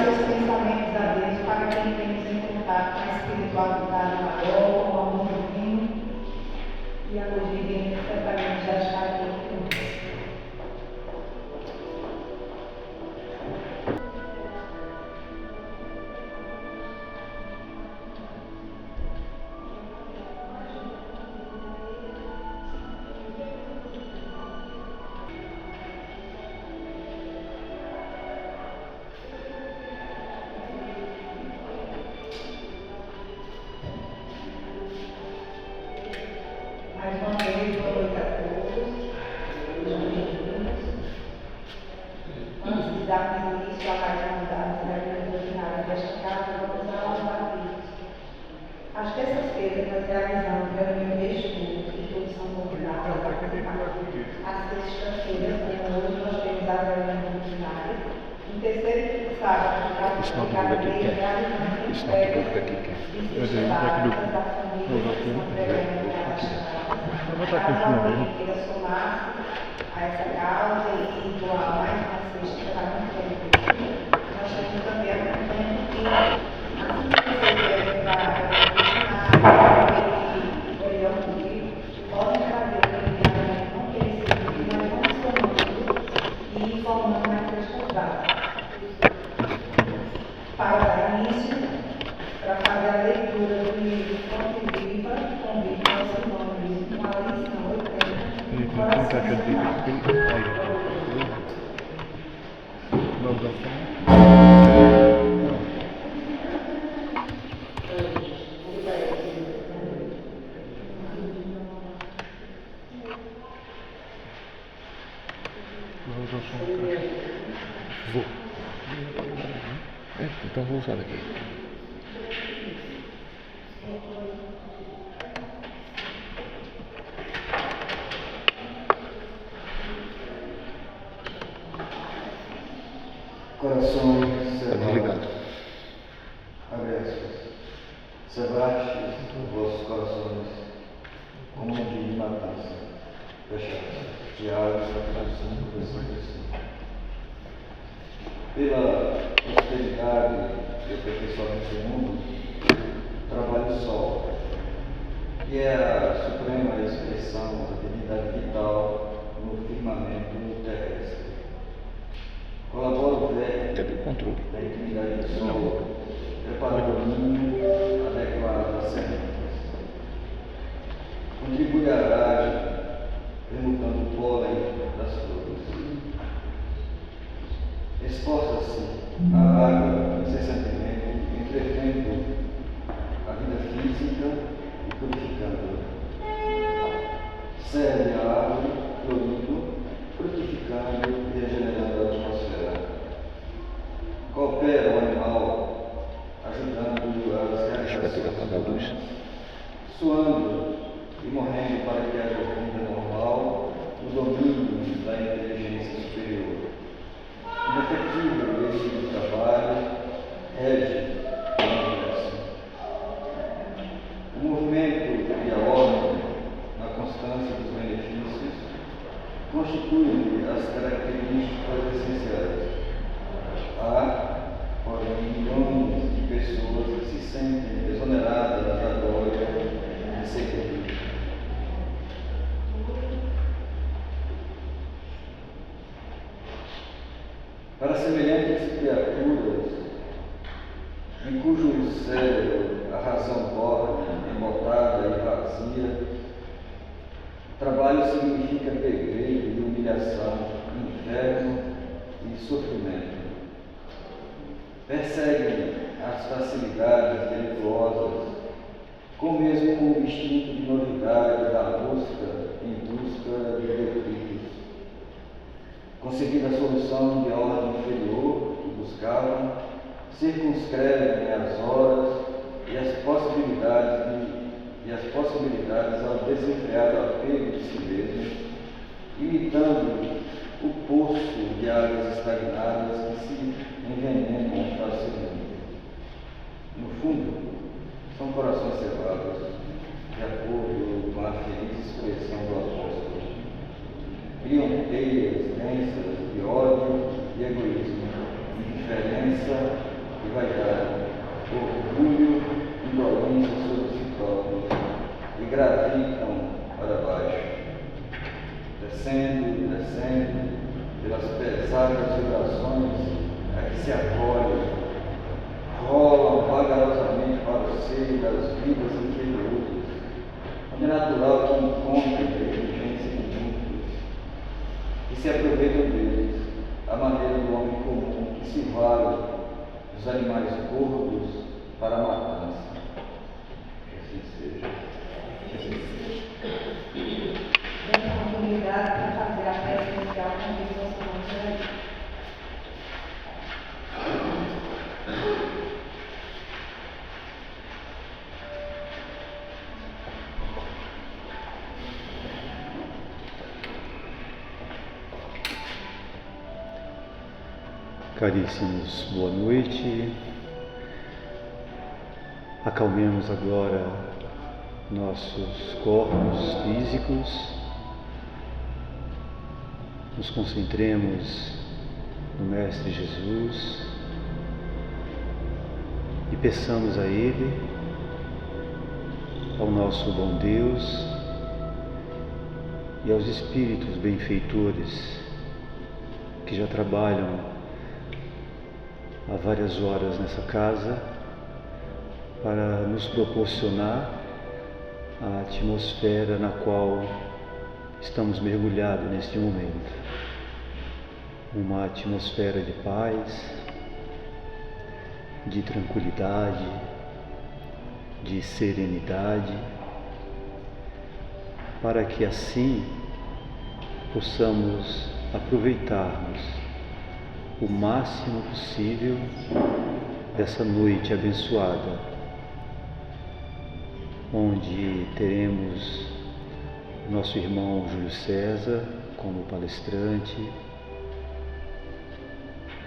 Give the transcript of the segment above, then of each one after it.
seus pensamentos a Deus para que entremos em contato com a espiritualidade maior, com o amor divino e a luz divina que certamente já está aqui conosco. Mais uma vez, boa noite a todos. Antes de darmos início a mais uma das regras doutrinárias desta casa, vamos a aos avisos. Às terças-feiras nós realizamos reunião de estudo e todos são convidados a participar. Às sextas-feiras, como hoje, nós temos a reunião doutrinária. No terceiro e quinto sábado, cada mês, realizamos entregas de cestas básicas da família que estão pregando cada chamada. Caso alguém queira somar-se a essa causa e doar mais uma cesta para a família, nós temos também a campanha que, assim que você quer para podem fazer o enviamento não perecível, mas vamos somando e informando mais cestas básicas. Para dar início, para fazer a leitura do livro Fonte Viva, convido nosso irmão Luiz com a lição 80. Vou. Então vou usar aqui. Corações desligado. abertos, sebastes vossos corações, como um dia de matança, fechados. Tiago, capítulo 5, versículo 5. Pela prosperidade e aperfeiçoamento do mundo, trabalha o sol, que é a suprema expressão da divindade vital no firmamento terrestre. Colabora o velho da intimidade do sol, prepara o caminho adequado às sementes. Contribui à aragem, remutando o pólen das flores. Esforça-se a água incessantemente, entretendo a vida física e purificando-a. Serve a árvore, florindo, frutificando e regenerando a atmosfera. Coopera o animal, ajudando as realizações, suando e morrendo para que haja vida normal no domínio da inteligência superior. Indefetível esse do trabalho, rege o universo. O movimento e a ordem, na constância dos benefícios, constituem as características essenciais. Há, porém, milhões de pessoas que se sentem exoneradas da glória de seguir. Para semelhantes criaturas, em cujo cérebro a razão dorme, embotada e vazia, trabalho significa degredo e humilhação, inferno e sofrimento. Perseguem as facilidades delituosas, com o mesmo instinto de novidade da busca em busca de detritos. Conseguida a solução de ordem inferior que buscavam, circunscrevem as horas e as possibilidades ao desenfreado apego de si mesmos, imitando o poço de águas estagnadas que se envenenam facilmente. No fundo, são corações cevados, de acordo com a feliz expressão do apóstolo. Criam teias densas de ódio e egoísmo, indiferença e vaidade, orgulho, indolência sobre si próprios, e gravitam para baixo, descendo, pelas pesadas vibrações a que se acolhem, rolam vagarosamente para o seio das vidas inferiores, onde é natural que encontrem inteligência em muitos, e se aproveitam deles, à maneira do homem comum que se vale dos animais gordos para a matança. Que assim seja. Dando a oportunidade para fazer a prece inicial com Deus nosso nome. Caríssimos, boa noite. Acalmemos agora nossos corpos físicos, nos concentremos no Mestre Jesus e peçamos a Ele, ao nosso bom Deus e aos Espíritos benfeitores que já trabalham há várias horas nessa casa para nos proporcionar a atmosfera na qual estamos mergulhados neste momento. Uma atmosfera de paz, de tranquilidade, de serenidade, para que assim possamos aproveitarmos o máximo possível dessa noite abençoada, onde teremos nosso irmão Júlio César como palestrante,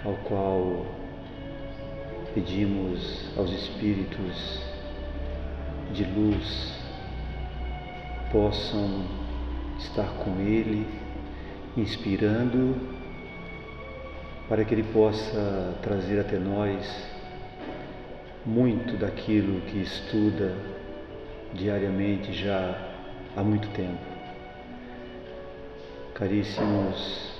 ao qual pedimos aos Espíritos de luz possam estar com ele, inspirando, para que ele possa trazer até nós muito daquilo que estuda diariamente já há muito tempo. Caríssimos,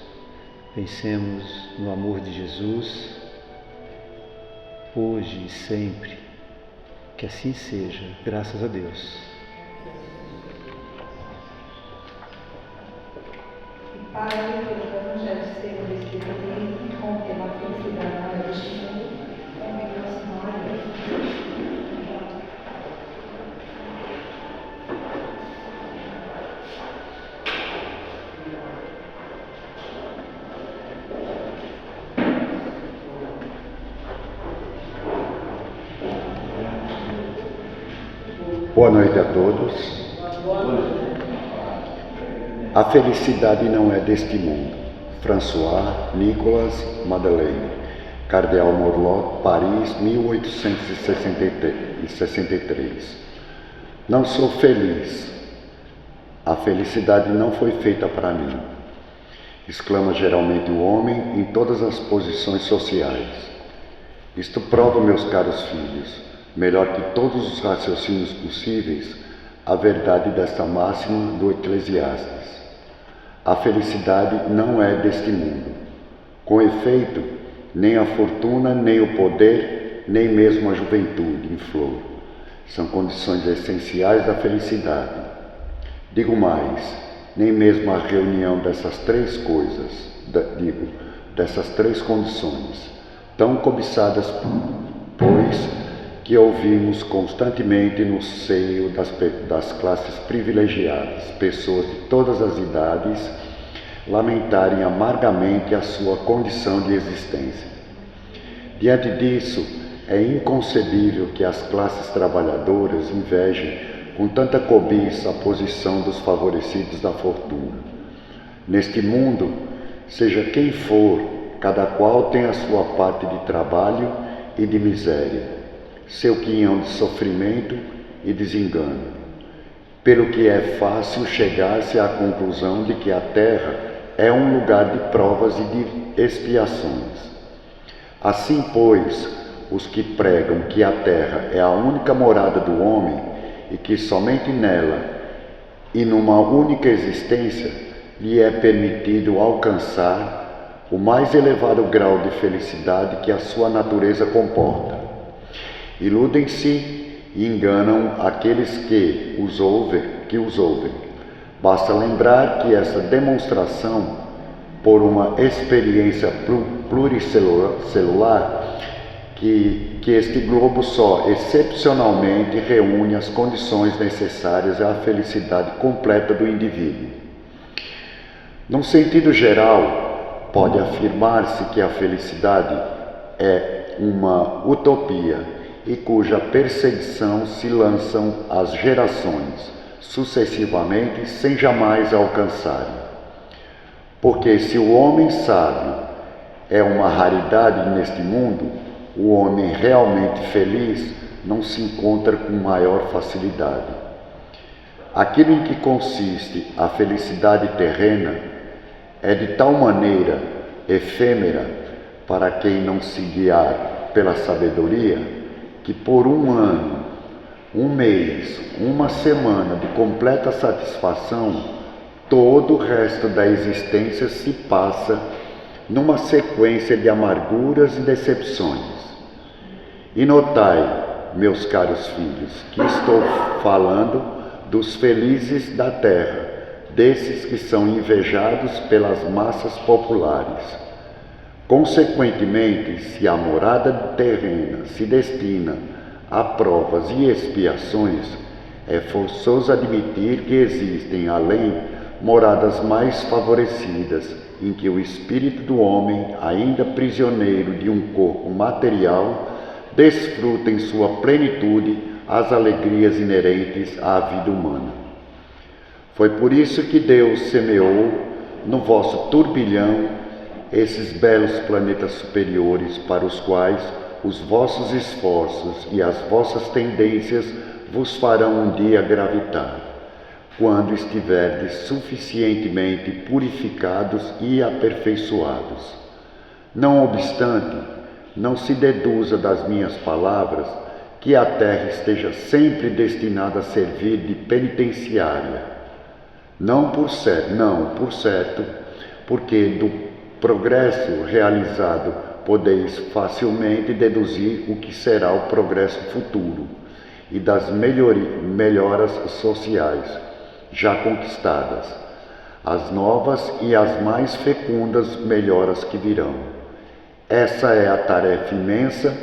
pensemos no amor de Jesus, hoje e sempre, que assim seja, graças a Deus. E para a leitura do Evangelho segundo o Espiritismo, com o tema felicidade não é deste mundo, convido nosso irmão a ler. Boa noite a todos. A felicidade não é deste mundo. François Nicolas Madeleine, Cardeal Morlot, Paris, 1863. Não sou feliz. A felicidade não foi feita para mim, exclama geralmente o homem em todas as posições sociais. Isto prova, meus caros filhos, melhor que todos os raciocínios possíveis, a verdade desta máxima do Eclesiastes. A felicidade não é deste mundo. Com efeito, nem a fortuna, nem o poder, nem mesmo a juventude em flor são condições essenciais da felicidade. Digo mais, nem mesmo a reunião dessas três coisas, dessas três condições, tão cobiçadas, pois, que ouvimos constantemente no seio das classes privilegiadas, pessoas de todas as idades lamentarem amargamente a sua condição de existência. Diante disso, é inconcebível que as classes trabalhadoras invejem com tanta cobiça a posição dos favorecidos da fortuna. Neste mundo, seja quem for, cada qual tem a sua parte de trabalho e de miséria, seu quinhão de sofrimento e desengano, pelo que é fácil chegar-se à conclusão de que a terra é um lugar de provas e de expiações. Assim, pois, os que pregam que a terra é a única morada do homem e que somente nela e numa única existência lhe é permitido alcançar o mais elevado grau de felicidade que a sua natureza comporta. Iludem-se e enganam aqueles que os ouvem. Basta lembrar que essa demonstração, por uma experiência pluricelular, que este globo só excepcionalmente reúne as condições necessárias à felicidade completa do indivíduo. Num sentido geral, pode afirmar-se que a felicidade é uma utopia e cuja perseguição se lançam as gerações, sucessivamente, sem jamais alcançarem. Porque se o homem sábio é uma raridade neste mundo, o homem realmente feliz não se encontra com maior facilidade. Aquilo em que consiste a felicidade terrena é de tal maneira efêmera para quem não se guiar pela sabedoria, que por um ano, um mês, uma semana de completa satisfação, todo o resto da existência se passa numa sequência de amarguras e decepções. E notai, meus caros filhos, que estou falando dos felizes da terra, desses que são invejados pelas massas populares. Consequentemente, se a morada terrena se destina a provas e expiações, é forçoso admitir que existem, além, moradas mais favorecidas, em que o espírito do homem, ainda prisioneiro de um corpo material, desfruta em sua plenitude as alegrias inerentes à vida humana. Foi por isso que Deus semeou no vosso turbilhão esses belos planetas superiores para os quais os vossos esforços e as vossas tendências vos farão um dia gravitar, quando estiverdes suficientemente purificados e aperfeiçoados. Não obstante, não se deduza das minhas palavras que a terra esteja sempre destinada a servir de penitenciária. Não por certo, porque do progresso realizado podeis facilmente deduzir o que será o progresso futuro e das melhoras sociais já conquistadas, as novas e as mais fecundas melhoras que virão. Essa é a tarefa imensa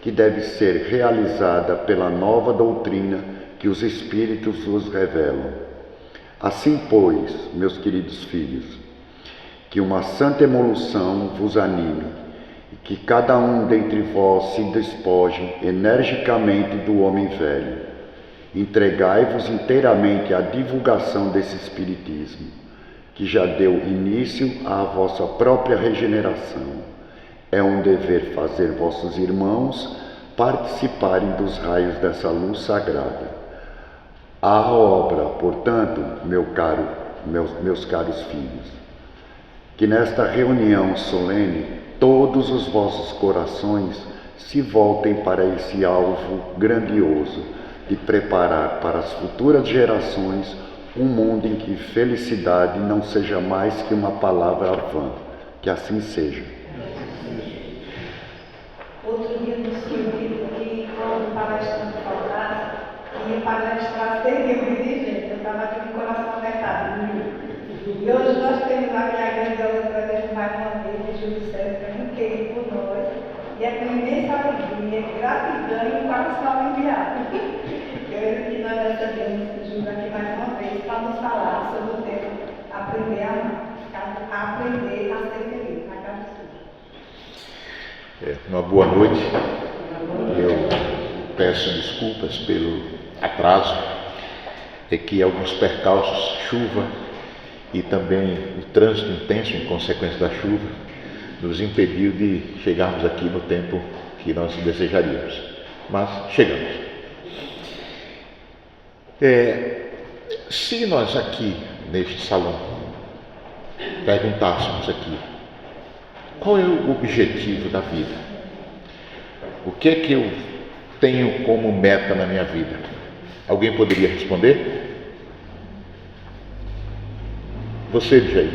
que deve ser realizada pela nova doutrina que os Espíritos vos revelam. Assim, pois, meus queridos filhos, que uma santa emolução vos anime, e que cada um dentre vós se despoje energicamente do homem velho. Entregai-vos inteiramente à divulgação desse Espiritismo, que já deu início à vossa própria regeneração. É um dever fazer vossos irmãos participarem dos raios dessa luz sagrada. A obra, portanto, meus caros filhos, que nesta reunião solene todos os vossos corações se voltem para esse alvo grandioso de preparar para as futuras gerações um mundo em que felicidade não seja mais que uma palavra vã. Que assim seja. Outro dia nos pedido que quando o palestrante faltasse, ia palestrar sem livro de gente. Eu estava aqui com o coração apertado. E hoje nós temos aqui a grandiosa presença mais uma vez de Júlio César, muito querido por nós. E é com imensa alegria, gratidão e um coração enviado. Eu que nós recebemos Júlio aqui mais uma vez para nos falar sobre o tema aprender a ser feliz na casa do Senhor. Uma boa noite. Eu peço desculpas pelo atraso, que alguns percalços, chuva e também o trânsito intenso em consequência da chuva nos impediu de chegarmos aqui no tempo que nós desejaríamos, mas chegamos. Se nós aqui neste salão perguntássemos aqui qual é o objetivo da vida, O que é que eu tenho como meta na minha vida? Alguém poderia responder? Você, Jair,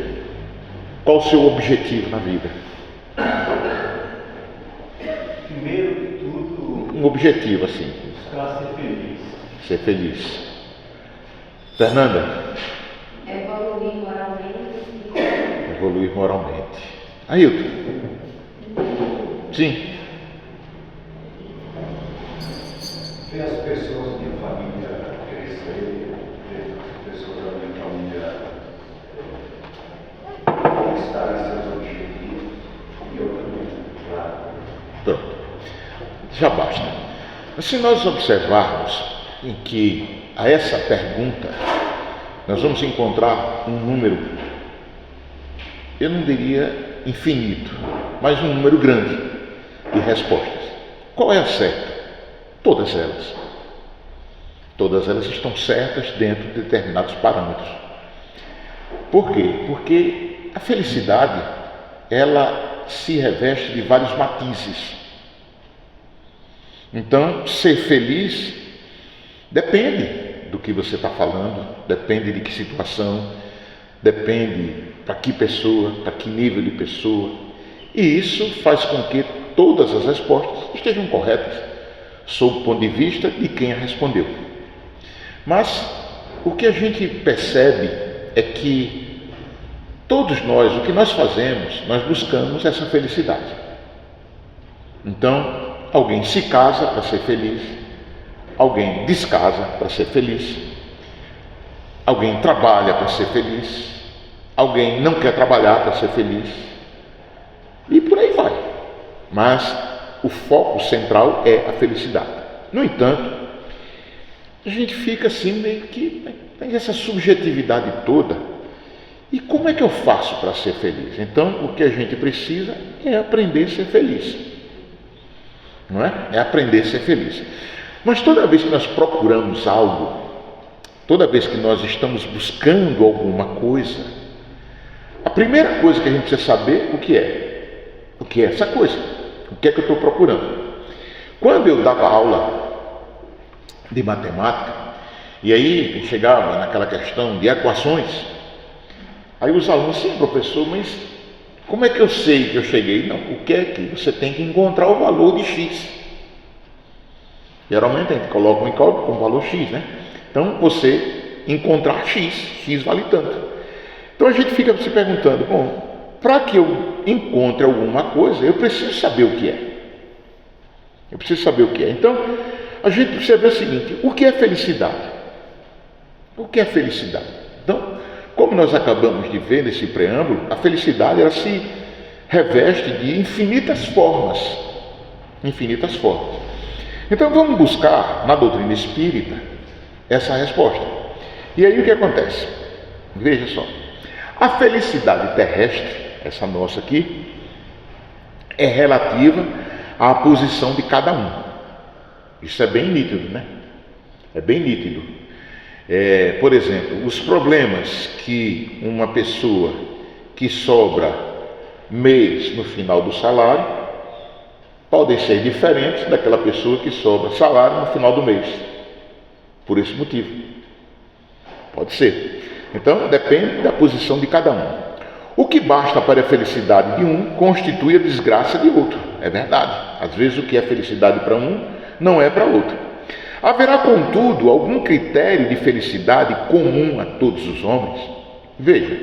qual o seu objetivo na vida? Primeiro de tudo, Um objetivo assim. buscar ser feliz. Ser feliz. Fernanda? Evoluir moralmente. Evoluir moralmente. Ailton? Sim. Ver as pessoas da minha família crescer, ver as pessoas da minha família conquistarem seus objetivos e eu também, claro. Pronto. Já basta. Mas se nós observarmos em que a essa pergunta nós vamos encontrar um número, eu não diria infinito, mas um número grande de respostas. Qual é a certa? Todas elas. Todas elas estão certas dentro de determinados parâmetros. Por quê? Porque a felicidade, ela se reveste de vários matizes. Então, ser feliz depende do que você está falando, depende de que situação, depende para que pessoa, para que nível de pessoa. E isso faz com que todas as respostas estejam corretas, sob o ponto de vista de quem a respondeu. Mas o que a gente percebe é que todos nós, o que nós fazemos, nós buscamos essa felicidade. Então, alguém se casa para ser feliz, alguém descasa para ser feliz, alguém trabalha para ser feliz, alguém não quer trabalhar para ser feliz, e por aí vai. Mas o foco central é a felicidade. No entanto, a gente fica assim meio que tem essa subjetividade toda. E como é que eu faço para ser feliz? Então, o que a gente precisa é aprender a ser feliz. Não é? É aprender a ser feliz. Mas toda vez que nós procuramos algo, toda vez que nós estamos buscando alguma coisa, a primeira coisa que a gente precisa saber o que é essa coisa, o que é que eu estou procurando. Quando eu dava aula de matemática, e aí chegava naquela questão de equações, aí os alunos, sim, professor, mas como é que eu sei que eu cheguei? Não, o que é que você tem que encontrar o valor de x. Geralmente a gente coloca um cálculo com o valor x, né? Então você encontrar x vale tanto. Então a gente fica se perguntando, bom, para que eu encontre alguma coisa, eu preciso saber o que é. Eu preciso saber o que é. Então, a gente precisa ver o seguinte, o que é felicidade? O que é felicidade? Então, como nós acabamos de ver nesse preâmbulo, a felicidade ela se reveste de infinitas formas. Infinitas formas. Então vamos buscar na doutrina espírita essa resposta. E aí o que acontece? Veja só. A felicidade terrestre, essa nossa aqui, é relativa à posição de cada um. Isso é bem nítido, né? É bem nítido. Por exemplo, os problemas que uma pessoa que sobra mês no final do salário podem ser diferentes daquela pessoa que sobra salário no final do mês. Por esse motivo. Pode ser. Então, depende da posição de cada um. O que basta para a felicidade de um constitui a desgraça de outro. É verdade. Às vezes o que é felicidade para um não é para outro. Haverá, contudo, algum critério de felicidade comum a todos os homens? Veja,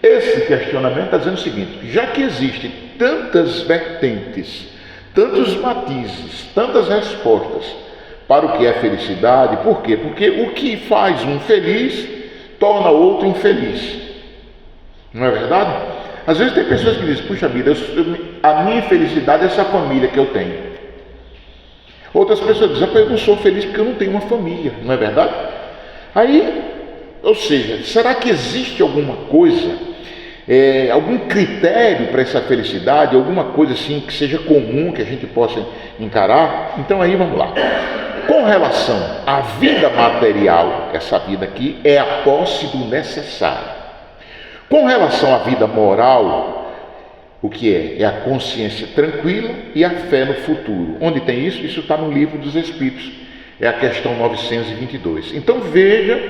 esse questionamento está dizendo o seguinte, já que existem tantas vertentes, tantos matizes, tantas respostas para o que é felicidade, por quê? Porque o que faz um feliz torna outro infeliz. Não é verdade? Às vezes tem pessoas que dizem, puxa vida, a minha felicidade é essa família que eu tenho. Outras pessoas dizem, eu não sou feliz porque eu não tenho uma família, não é verdade? Aí, ou seja, será que existe alguma coisa, algum critério para essa felicidade, alguma coisa assim que seja comum, que a gente possa encarar? Então aí vamos lá. Com relação à vida material, essa vida aqui é a posse do necessário. Com relação à vida moral, O que é? É a consciência tranquila e a fé no futuro. Onde tem isso? Isso está no Livro dos Espíritos. É a questão 922. Então veja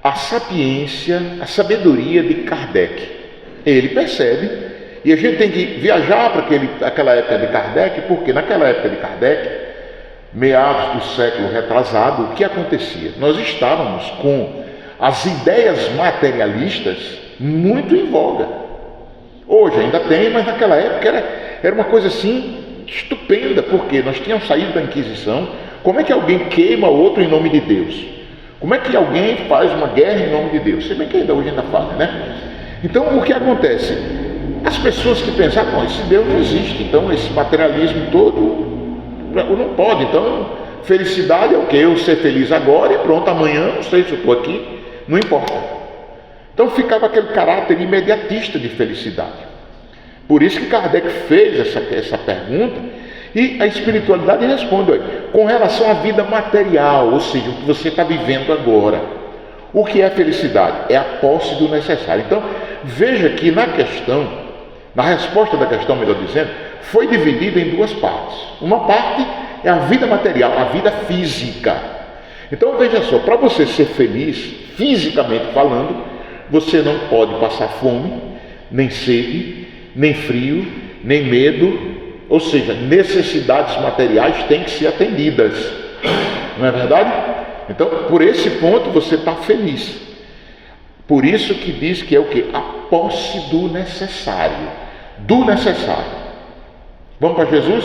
a sapiência, a sabedoria de Kardec. Ele percebe, e a gente tem que viajar para aquela época de Kardec, porque naquela época de Kardec, meados do século retrasado, o que acontecia? Nós estávamos com as ideias materialistas muito em voga. Hoje ainda tem, mas naquela época era uma coisa assim estupenda, porque nós tínhamos saído da Inquisição. Como é que alguém queima outro em nome de Deus? Como é que alguém faz uma guerra em nome de Deus? Se bem que hoje ainda fazem, né? Então o que acontece? As pessoas que pensam, esse Deus não existe, então esse materialismo todo não pode. Então felicidade é o quê? Eu ser feliz agora e pronto, amanhã não sei se eu estou aqui, não importa. Então ficava aquele caráter imediatista de felicidade. Por isso que Kardec fez essa pergunta, e a espiritualidade responde, olha, com relação à vida material, ou seja, o que você está vivendo agora. O que é felicidade? É a posse do necessário. Então, veja que na resposta da questão, melhor dizendo, foi dividida em duas partes. Uma parte é a vida material, a vida física. Então, veja só, para você ser feliz, fisicamente falando, você não pode passar fome, nem sede, nem frio, nem medo. Ou seja, necessidades materiais têm que ser atendidas. Não é verdade? Então, por esse ponto, você está feliz. Por isso que diz que é o quê? A posse do necessário. Do necessário. Vamos para Jesus?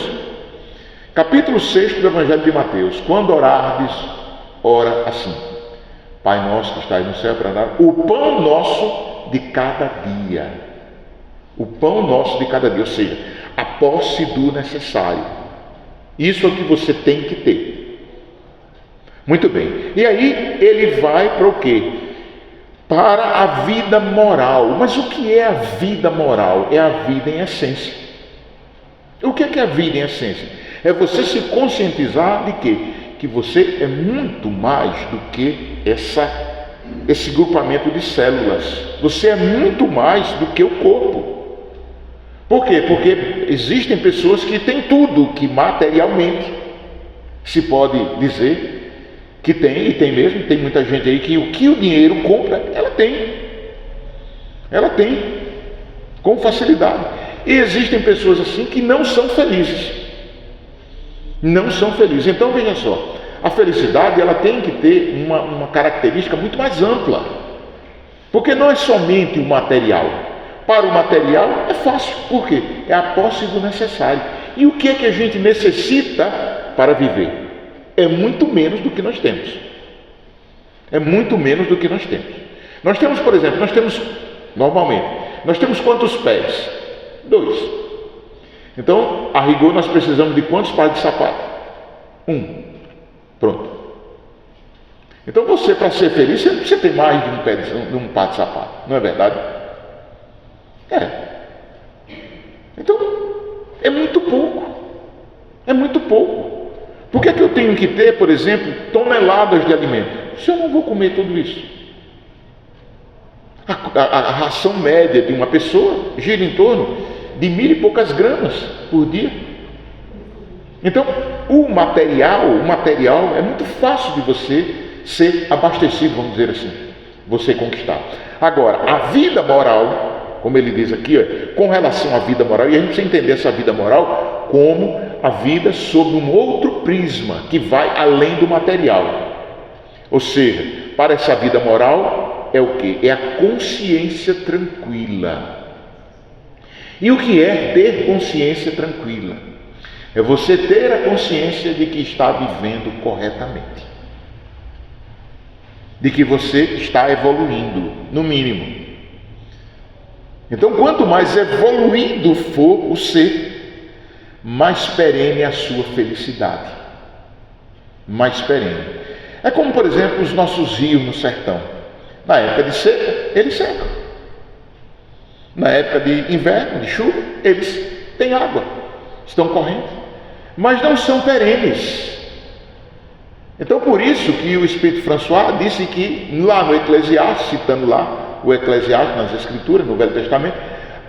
Capítulo 6 do Evangelho de Mateus. Quando orardes, ora assim: Pai nosso que estás no céu, para dar o pão nosso de cada dia. O pão nosso de cada dia. Ou seja, a posse do necessário. Isso é o que você tem que ter. Muito bem. E aí ele vai para o quê? Para a vida moral. Mas o que é a vida moral? É a vida em essência. O que é a vida em essência? É você se conscientizar de quê? Que você é muito mais do que esse grupamento de células. Você é muito mais do que o corpo. Por quê? Porque existem pessoas que têm tudo que materialmente se pode dizer que tem, e tem mesmo. Tem muita gente aí que o que o dinheiro compra, ela tem. Ela tem, com facilidade. E existem pessoas assim que não são felizes. Não são felizes. Então veja só, a felicidade ela tem que ter uma característica muito mais ampla. Porque não é somente o material. Para o material é fácil, por quê? É a posse do necessário. E o que é que a gente necessita para viver? É muito menos do que nós temos. É muito menos do que nós temos. Nós temos, por exemplo, nós temos quantos pés? 2. Então, a rigor, nós precisamos de quantos pares de sapato? 1. Pronto. Então, você, para ser feliz, você não precisa ter mais de um par de sapato, não é verdade? Então, é muito pouco. É muito pouco. Por que eu tenho que ter, por exemplo, toneladas de alimento? Se eu não vou comer tudo isso? A ração média de uma pessoa gira em torno de 1.000 e poucas gramas por dia. Então, o material é muito fácil de você ser abastecido, vamos dizer assim, você conquistar. Agora, a vida moral, como ele diz aqui, com relação à vida moral, e a gente precisa entender essa vida moral como a vida sob um outro prisma, que vai além do material. Ou seja, para essa vida moral é o quê? É a consciência tranquila. E o que é ter consciência tranquila? É você ter a consciência de que está vivendo corretamente. De que você está evoluindo, no mínimo. Então, quanto mais evoluído for o ser, mais perene é a sua felicidade. Mais perene. É como, por exemplo, os nossos rios no sertão. Na época de seca, eles secam. Na época de inverno, de chuva, eles têm água, estão correndo, mas não são perenes. Então, por isso que o Espírito François disse que lá no Eclesiastes, citando lá o Eclesiastes nas Escrituras, no Velho Testamento,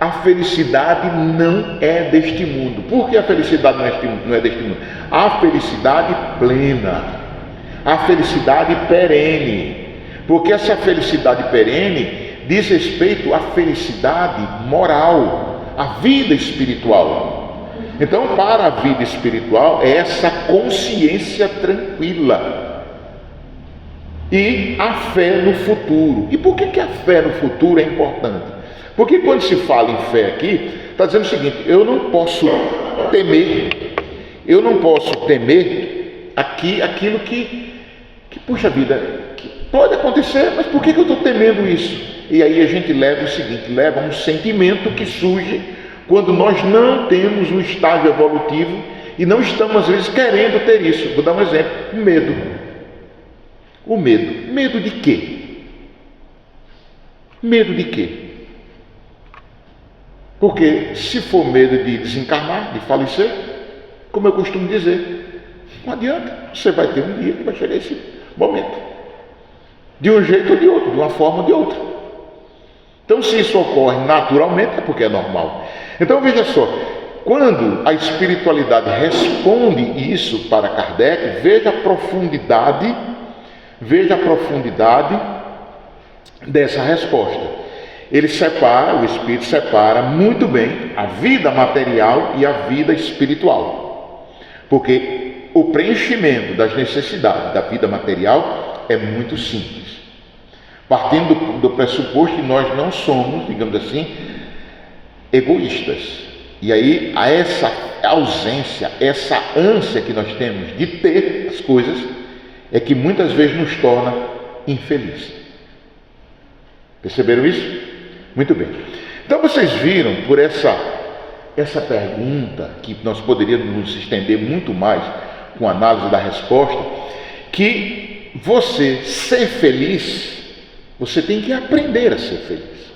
a felicidade não é deste mundo. Por que a felicidade não é deste mundo? A felicidade plena, a felicidade perene. Porque essa felicidade perene diz respeito à felicidade moral, à vida espiritual. Então, para a vida espiritual, é essa consciência tranquila e a fé no futuro. E por que a fé no futuro é importante? Porque quando se fala em fé aqui, está dizendo o seguinte: eu não posso temer aqui aquilo que puxa vida, que pode acontecer, mas por que eu estou temendo isso? E aí a gente leva o seguinte, leva um sentimento que surge quando nós não temos um estágio evolutivo e não estamos às vezes querendo ter isso. Vou dar um exemplo: o medo. O medo. Medo de quê? Medo de quê? Porque se for medo de desencarnar, de falecer, como eu costumo dizer, não adianta, você vai ter um dia que vai chegar esse momento, de um jeito ou de outro, de uma forma ou de outra. Então, se isso ocorre naturalmente, é porque é normal. Então, veja só, quando a espiritualidade responde isso para Kardec, veja a profundidade dessa resposta. Ele separa, o Espírito separa muito bem a vida material e a vida espiritual. Porque o preenchimento das necessidades da vida material é muito simples. Partindo do pressuposto que nós não somos, digamos assim, egoístas. E aí, a essa ausência, essa ânsia que nós temos de ter as coisas, é que muitas vezes nos torna infelizes. Perceberam isso? Muito bem. Então vocês viram por essa pergunta, que nós poderíamos nos estender muito mais com a análise da resposta, que você ser feliz, você tem que aprender a ser feliz.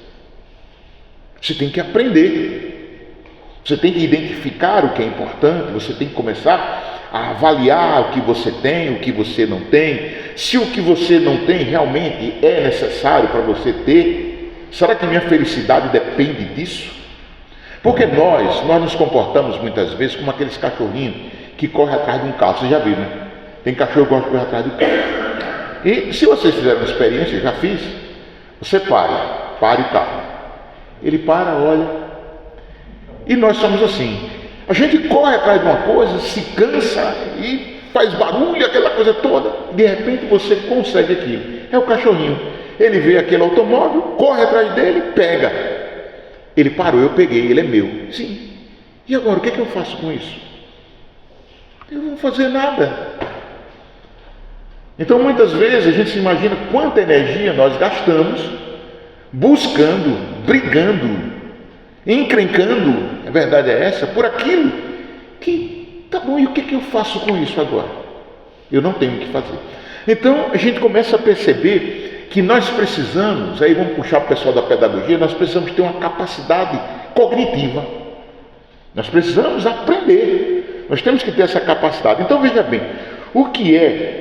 Você tem que aprender. Você tem que identificar o que é importante, você tem que começar a avaliar o que você tem, o que você não tem. Se o que você não tem realmente é necessário para você ter, será que minha felicidade depende disso? Porque nós nos comportamos muitas vezes como aqueles cachorrinhos que correm atrás de um carro. Você já viu, né? Tem cachorro que gosta de correr atrás do carro. E se vocês fizeram uma experiência, eu já fiz, você pare o carro. Ele para, olha. E nós somos assim. A gente corre atrás de uma coisa, se cansa e faz barulho, aquela coisa toda. De repente você consegue aquilo. É o cachorrinho. Ele vê aquele automóvel, corre atrás dele, pega. Ele parou, eu peguei, ele é meu. Sim. E agora, o que é que eu faço com isso? Eu não vou fazer nada. Então, muitas vezes, a gente se imagina quanta energia nós gastamos buscando, brigando, encrencando, a verdade é essa, por aquilo que, tá bom, e o que é que eu faço com isso agora? Eu não tenho o que fazer. Então, a gente começa a perceber que nós precisamos, aí vamos puxar o pessoal da pedagogia, nós precisamos ter uma capacidade cognitiva. Nós precisamos aprender. Nós temos que ter essa capacidade. Então veja bem, o que é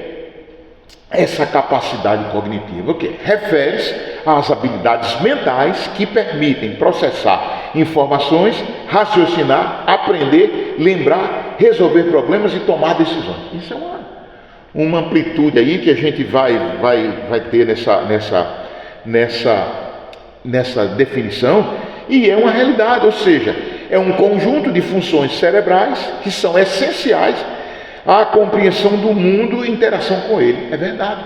essa capacidade cognitiva? O que? Refere-se às habilidades mentais que permitem processar informações, raciocinar, aprender, lembrar, resolver problemas e tomar decisões. Isso é uma amplitude aí que a gente vai ter nessa definição, e é uma realidade, ou seja, é um conjunto de funções cerebrais que são essenciais à compreensão do mundo e interação com ele. É verdade.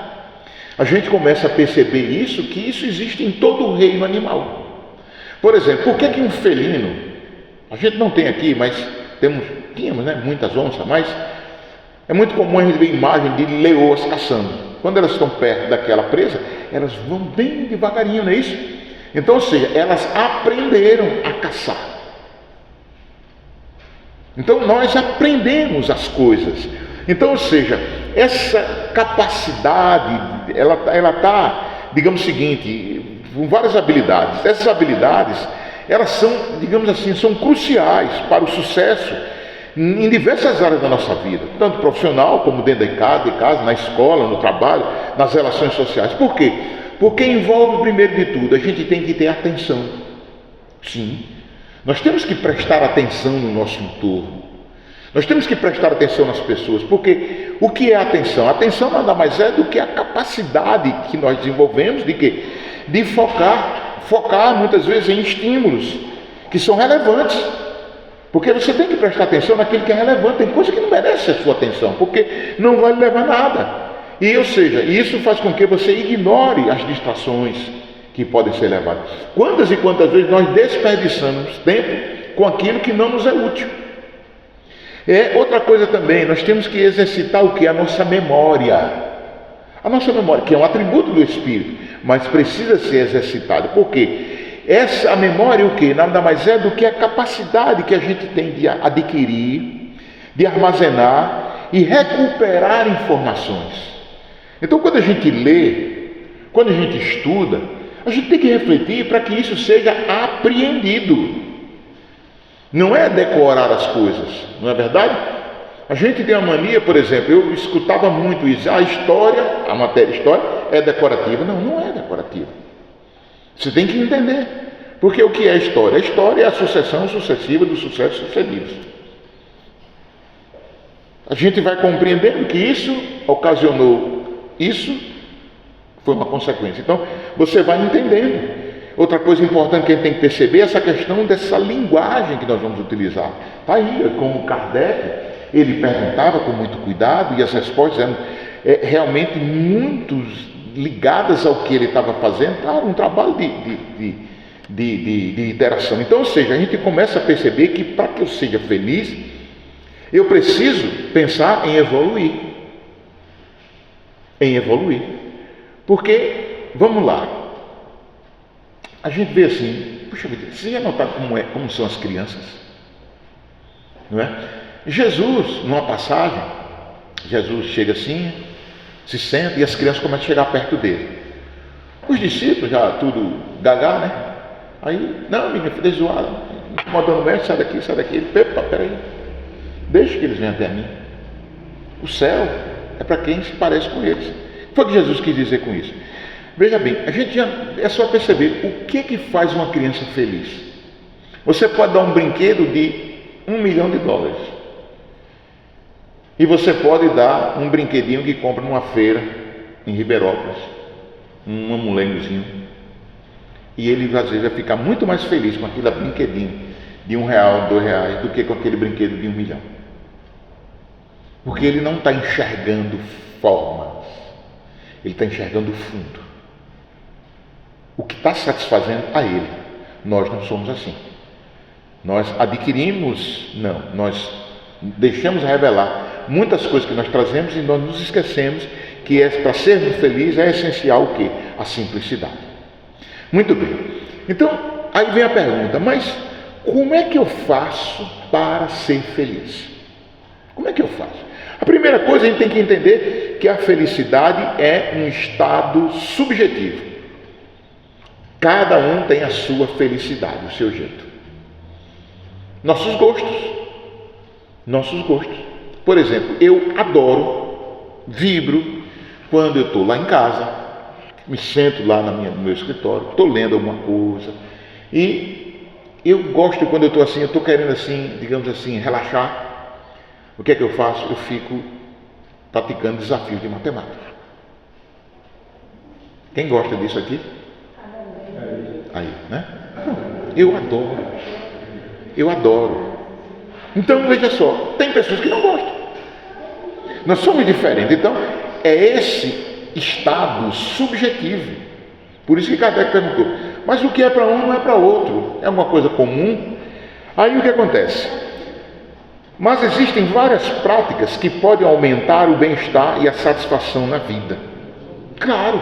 A gente começa a perceber isso, que isso existe em todo o reino animal. Por exemplo, por que um felino, a gente não tem aqui, mas tínhamos, né, muitas onças, mas é muito comum a gente ver imagem de leoas caçando. Quando elas estão perto daquela presa, elas vão bem devagarinho, não é isso? Então, ou seja, elas aprenderam a caçar. Então, nós aprendemos as coisas. Então, ou seja, essa capacidade, ela está, digamos o seguinte, com várias habilidades. Essas habilidades, elas são, digamos assim, são cruciais para o sucesso em diversas áreas da nossa vida, tanto profissional como dentro de casa, na escola, no trabalho, nas relações sociais. Por quê? Porque envolve, primeiro de tudo, a gente tem que ter atenção. Sim, Nós temos que prestar atenção no nosso entorno. Nós temos que prestar atenção nas pessoas, porque o que é atenção? A atenção nada mais é do que a capacidade que nós desenvolvemos de quê? De focar muitas vezes em estímulos que são relevantes. Porque você tem que prestar atenção naquilo que é relevante. Tem coisa que não merece a sua atenção, porque não vai levar a nada. E, ou seja, isso faz com que você ignore as distrações que podem ser levadas. Quantas e quantas vezes nós desperdiçamos tempo com aquilo que não nos é útil? Outra coisa também, nós temos que exercitar o que? A nossa memória. A nossa memória, que é um atributo do Espírito, mas precisa ser exercitada. Por quê? A memória o que? Nada mais é do que a capacidade que a gente tem de adquirir, de armazenar e recuperar informações. Então, quando a gente lê, quando a gente estuda, a gente tem que refletir para que isso seja apreendido. Não é decorar as coisas, não é verdade? A gente tem uma mania, por exemplo, eu escutava muito isso, a história, a matéria história é decorativa. Não, não é decorativa. Você tem que entender, porque o que é história? A história é a sucessão sucessiva dos sucessos sucedidos. A gente vai compreendendo que isso ocasionou isso, foi uma consequência. Então, você vai entendendo. Outra coisa importante que a gente tem que perceber é essa questão dessa linguagem que nós vamos utilizar. Está aí, como Kardec, ele perguntava com muito cuidado e as respostas eram realmente muito ligadas ao que ele estava fazendo. Claro, um trabalho de interação. Então, ou seja, a gente começa a perceber que para que eu seja feliz, eu preciso pensar em evoluir. Em evoluir. Porque, vamos lá, a gente vê assim, puxa vida, você já notaram como são as crianças? Não é? Jesus, numa passagem, Jesus chega assim, se senta e as crianças começam a chegar perto dele. Os discípulos já tudo gaga, né? Aí, não, minha filha é zoada, incomodando o mestre, sai daqui. Ele, epa, peraí, deixa que eles venham até mim. O céu é para quem se parece com eles. O que foi que Jesus quis dizer com isso? Veja bem, a gente é só perceber o que faz uma criança feliz. Você pode dar um brinquedo de $1 milhão. E você pode dar um brinquedinho que compra numa feira em Ribeirópolis, um amulengozinho. E ele às vezes vai ficar muito mais feliz com aquele brinquedinho de R$1, R$2, do que com aquele brinquedo de $1 milhão. Porque ele não está enxergando formas, ele está enxergando o fundo. O que está satisfazendo a ele. Nós não somos assim. Nós adquirimos, não, nós deixamos revelar muitas coisas que nós trazemos e nós nos esquecemos que para sermos felizes é essencial o quê? A simplicidade. Muito bem. Então, aí vem a pergunta, mas como é que eu faço para ser feliz? Como é que eu faço? A primeira coisa, a gente tem que entender que a felicidade é um estado subjetivo. Cada um tem a sua felicidade, o seu jeito. Nossos gostos. Por exemplo, eu adoro, vibro, quando eu estou lá em casa, me sento lá no meu escritório, estou lendo alguma coisa, e eu gosto quando eu estou assim, eu estou querendo assim, digamos assim, relaxar. O que é que eu faço? Eu fico praticando desafios de matemática. Quem gosta disso aqui? Aí, né? Eu adoro. Então, veja só, tem pessoas que não gostam. Nós somos diferentes. Então, é esse estado subjetivo. Por isso que Kardec perguntou, mas o que é para um não é para outro. É uma coisa comum. Aí o que acontece? Mas existem várias práticas que podem aumentar o bem-estar e a satisfação na vida. Claro.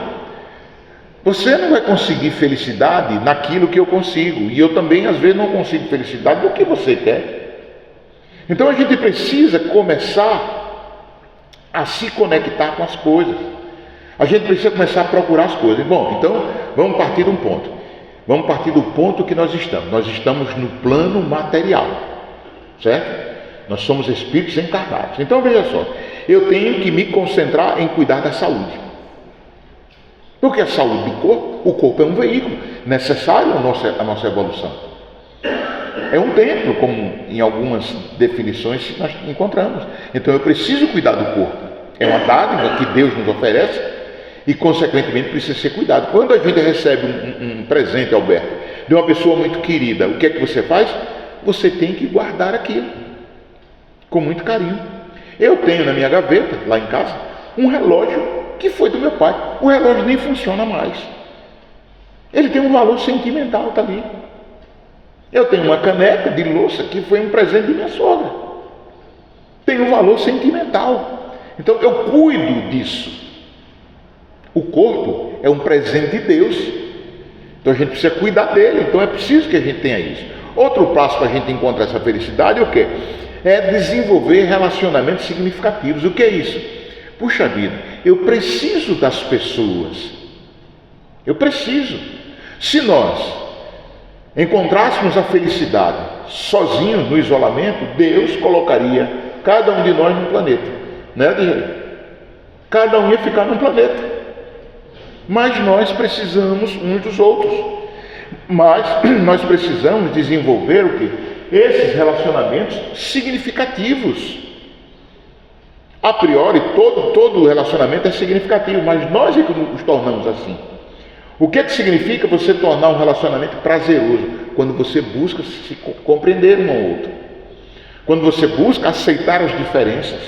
Você não vai conseguir felicidade naquilo que eu consigo. E eu também, às vezes, não consigo felicidade no que você quer. Então, a gente precisa começar a se conectar com as coisas. A gente precisa começar a procurar as coisas. Bom, então, vamos partir de um ponto. Vamos partir do ponto que nós estamos. Nós estamos no plano material. Certo? Nós somos espíritos encarnados. Então, veja só. Eu tenho que me concentrar em cuidar da saúde. Porque a saúde do corpo, o corpo é um veículo necessário à nossa evolução. é um templo, como em algumas definições nós encontramos. Então eu preciso cuidar do corpo. É uma dádiva que Deus nos oferece e, consequentemente, precisa ser cuidado. Quando a gente recebe um presente, Alberto, de uma pessoa muito querida, o que é que você faz? Você tem que guardar aquilo com muito carinho. Eu tenho na minha gaveta, lá em casa, um relógio que foi do meu pai. O relógio nem funciona mais. Ele tem um valor sentimental, está ali. Eu tenho uma caneca de louça que foi um presente de minha sogra. Tem um valor sentimental. Então eu cuido disso. O corpo é um presente de Deus. Então a gente precisa cuidar dele. Então é preciso que a gente tenha isso. Outro passo para a gente encontrar essa felicidade é o quê? É desenvolver relacionamentos significativos. O que é isso? Puxa vida, eu preciso das pessoas. Eu preciso. Se nós encontrássemos a felicidade sozinhos no isolamento, Deus colocaria cada um de nós num planeta, né, Diego? Cada um ia ficar num planeta. Mas nós precisamos uns dos outros. Mas nós precisamos desenvolver o quê? Esses relacionamentos significativos. A priori, todo relacionamento é significativo, mas nós é que nos tornamos assim. O que é que significa você tornar um relacionamento prazeroso? Quando você busca se compreender um ao outro. Quando você busca aceitar as diferenças.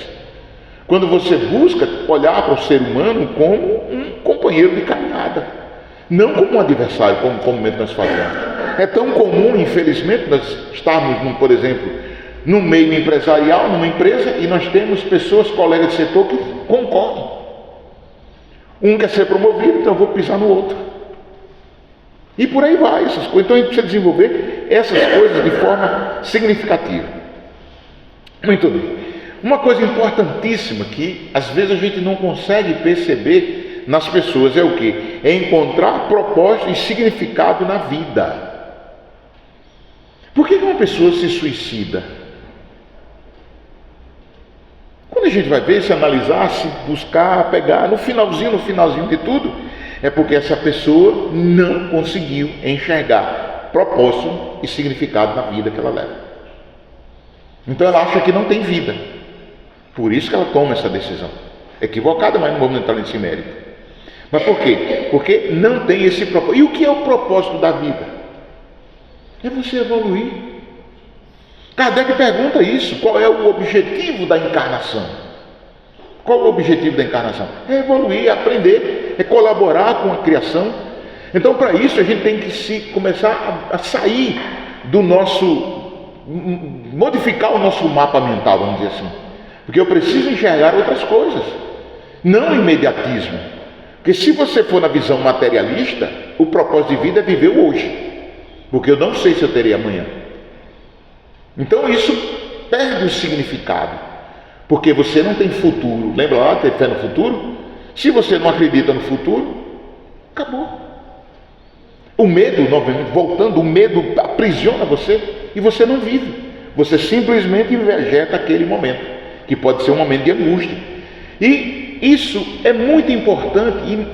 Quando você busca olhar para o ser humano como um companheiro de caminhada. Não como um adversário, como comumente nós fazemos. É tão comum, infelizmente, nós estarmos, por exemplo, no meio empresarial, numa empresa, e nós temos pessoas, colegas de setor, que concorrem. Um quer ser promovido, então eu vou pisar no outro. E por aí vai, essas coisas. Então a gente precisa desenvolver essas coisas de forma significativa. Muito bem. Uma coisa importantíssima que às vezes a gente não consegue perceber nas pessoas é o quê? É encontrar propósito e significado na vida. Por que uma pessoa se suicida? Quando a gente vai ver, se analisar, se buscar, pegar, no finalzinho de tudo, é porque essa pessoa não conseguiu enxergar propósito e significado na vida que ela leva. Então ela acha que não tem vida. Por isso que ela toma essa decisão. Equivocada, mas não vamos entrar nesse mérito. Mas por quê? Porque não tem esse propósito. E o que é o propósito da vida? É você evoluir. Kardec pergunta isso. Qual é o objetivo da encarnação? Qual é o objetivo da encarnação? É evoluir, é aprender, é colaborar com a criação. Então, para isso, a gente tem que começar a sair do modificar o nosso mapa mental, vamos dizer assim. Porque eu preciso enxergar outras coisas, não imediatismo. Porque se você for na visão materialista, o propósito de vida é viver o hoje. Porque eu não sei se eu terei amanhã. Então isso perde o significado. Porque você não tem futuro. Lembra lá, ter fé no futuro? Se você não acredita no futuro, acabou. O medo, novamente, voltando, o medo aprisiona você e você não vive. Você simplesmente vegeta aquele momento, que pode ser um momento de angústia. E isso é muito importante, e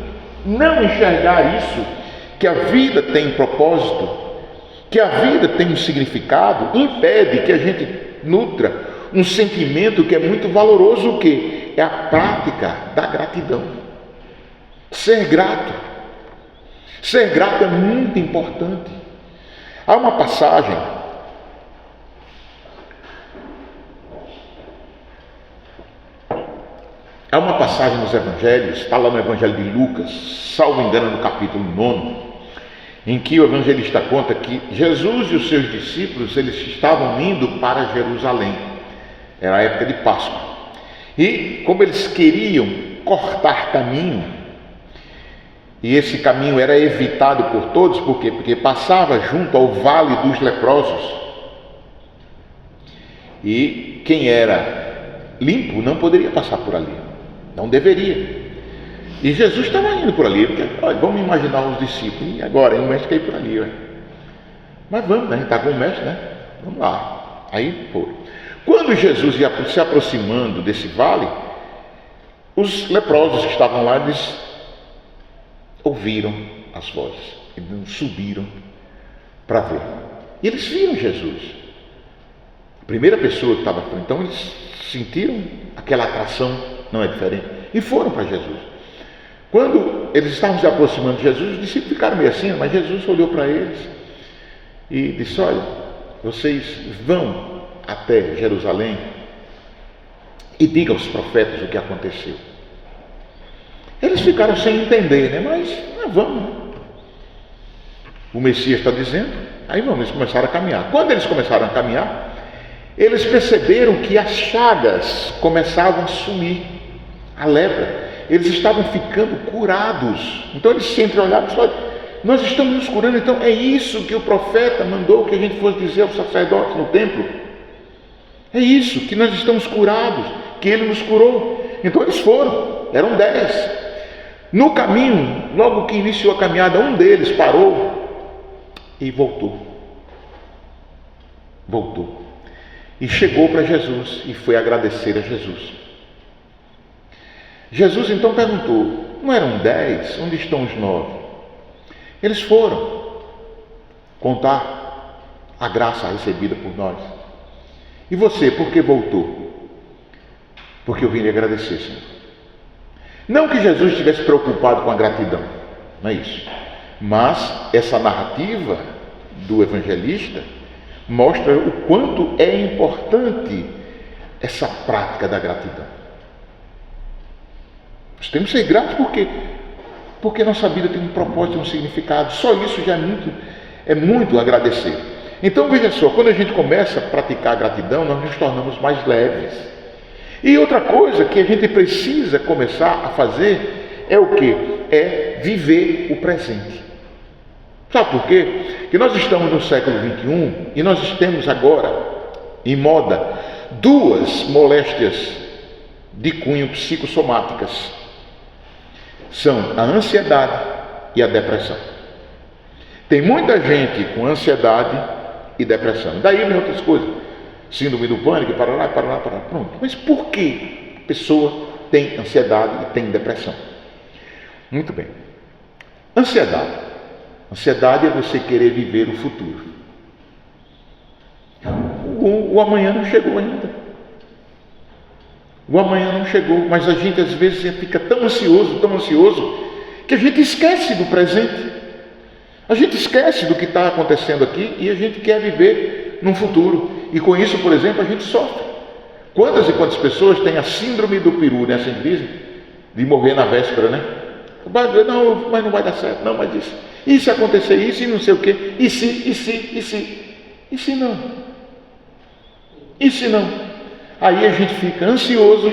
não enxergar isso, que a vida tem propósito, que a vida tem um significado, impede que a gente nutra um sentimento que é muito valoroso, o quê? É a prática da gratidão. Ser grato. Ser grato é muito importante. Há uma passagem nos evangelhos, está lá no evangelho de Lucas, salvo engano no capítulo 9, em que o evangelista conta que Jesus e os seus discípulos, eles estavam indo para Jerusalém. Era a época de Páscoa. E como eles queriam cortar caminho, e esse caminho era evitado por todos, por quê? Porque passava junto ao vale dos leprosos. E quem era limpo não poderia passar por ali. Não deveria. E Jesus estava indo por ali, porque, olha, vamos imaginar os discípulos, e agora, o mestre quer ir por ali, olha. Mas vamos, né? A gente está com o mestre, né? Vamos lá. Aí foram. Quando Jesus ia se aproximando desse vale, os leprosos que estavam lá, eles ouviram as vozes, eles subiram para ver. E eles viram Jesus. A primeira pessoa que estava à frente. Então eles sentiram aquela atração, não é diferente, e foram para Jesus. Quando eles estavam se aproximando de Jesus, os discípulos ficaram meio assim, mas Jesus olhou para eles e disse: olha, vocês vão até Jerusalém e digam aos profetas o que aconteceu. Eles ficaram sem entender, né? Mas vamos, né? O Messias está dizendo, aí vamos, eles começaram a caminhar. Quando eles começaram a caminhar, eles perceberam que as chagas começavam a sumir, a lepra, eles estavam ficando curados. Então eles se entreolharam e falaram: nós estamos nos curando, então é isso que o profeta mandou que a gente fosse dizer aos sacerdotes no templo. É isso, que nós estamos curados, que ele nos curou. Então eles foram, eram 10. No caminho, logo que iniciou a caminhada, um deles parou e voltou. E chegou para Jesus e foi agradecer a Jesus. Jesus então perguntou: não eram 10? Onde estão os 9? Eles foram contar a graça recebida por nós. E você, por que voltou? Porque eu vim lhe agradecer, Senhor. Não que Jesus estivesse preocupado com a gratidão, não é isso. Mas essa narrativa do evangelista mostra o quanto é importante essa prática da gratidão. Nós temos que ser gratos porque nossa vida tem um propósito, um significado. Só isso já é muito agradecer. Então veja só, quando a gente começa a praticar a gratidão, nós nos tornamos mais leves. E outra coisa que a gente precisa começar a fazer é o quê? É viver o presente. Sabe por quê? Porque nós estamos no século XXI e nós temos agora em moda 2 moléstias de cunho psicossomáticas. São a ansiedade e a depressão. Tem muita gente com ansiedade e depressão. Daí vem outras coisas. Síndrome do pânico, para lá, pronto. Mas por que a pessoa tem ansiedade e tem depressão? Muito bem. Ansiedade. Ansiedade é você querer viver o futuro. O amanhã não chegou ainda. O amanhã não chegou, mas a gente às vezes fica tão ansioso, que a gente esquece do presente. A gente esquece do que está acontecendo aqui e a gente quer viver num futuro. E com isso, por exemplo, a gente sofre. Quantas e quantas pessoas têm a síndrome do peru, né? Assim dizem, de morrer na véspera, né? Não, mas não vai dar certo, não, mas isso. E se acontecer isso e não sei o quê? E se não? E se não? Aí a gente fica ansioso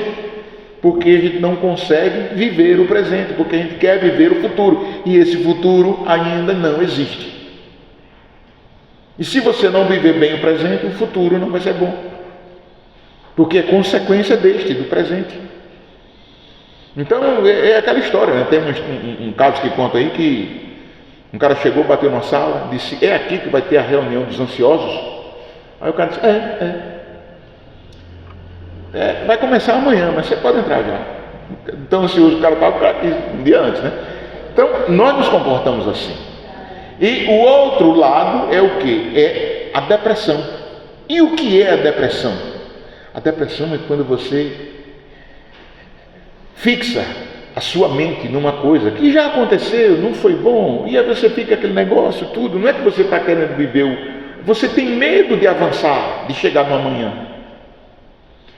porque a gente não consegue viver o presente, porque a gente quer viver o futuro. E esse futuro ainda não existe. E se você não viver bem o presente, o futuro não vai ser bom. Porque é consequência do presente. Então, é aquela história, né? Tem um caso que conta aí que um cara chegou, bateu numa sala, disse: é aqui que vai ter a reunião dos ansiosos? Aí o cara disse: vai começar amanhã, mas você pode entrar já. Então, ansioso o cara estava aqui um dia antes, né? Então, nós nos comportamos assim. E o outro lado é o que? É a depressão. E o que é a depressão? A depressão é quando você fixa a sua mente numa coisa que já aconteceu, não foi bom, e aí você fica aquele negócio, tudo. Não é que você está querendo viver, você tem medo de avançar, de chegar no amanhã.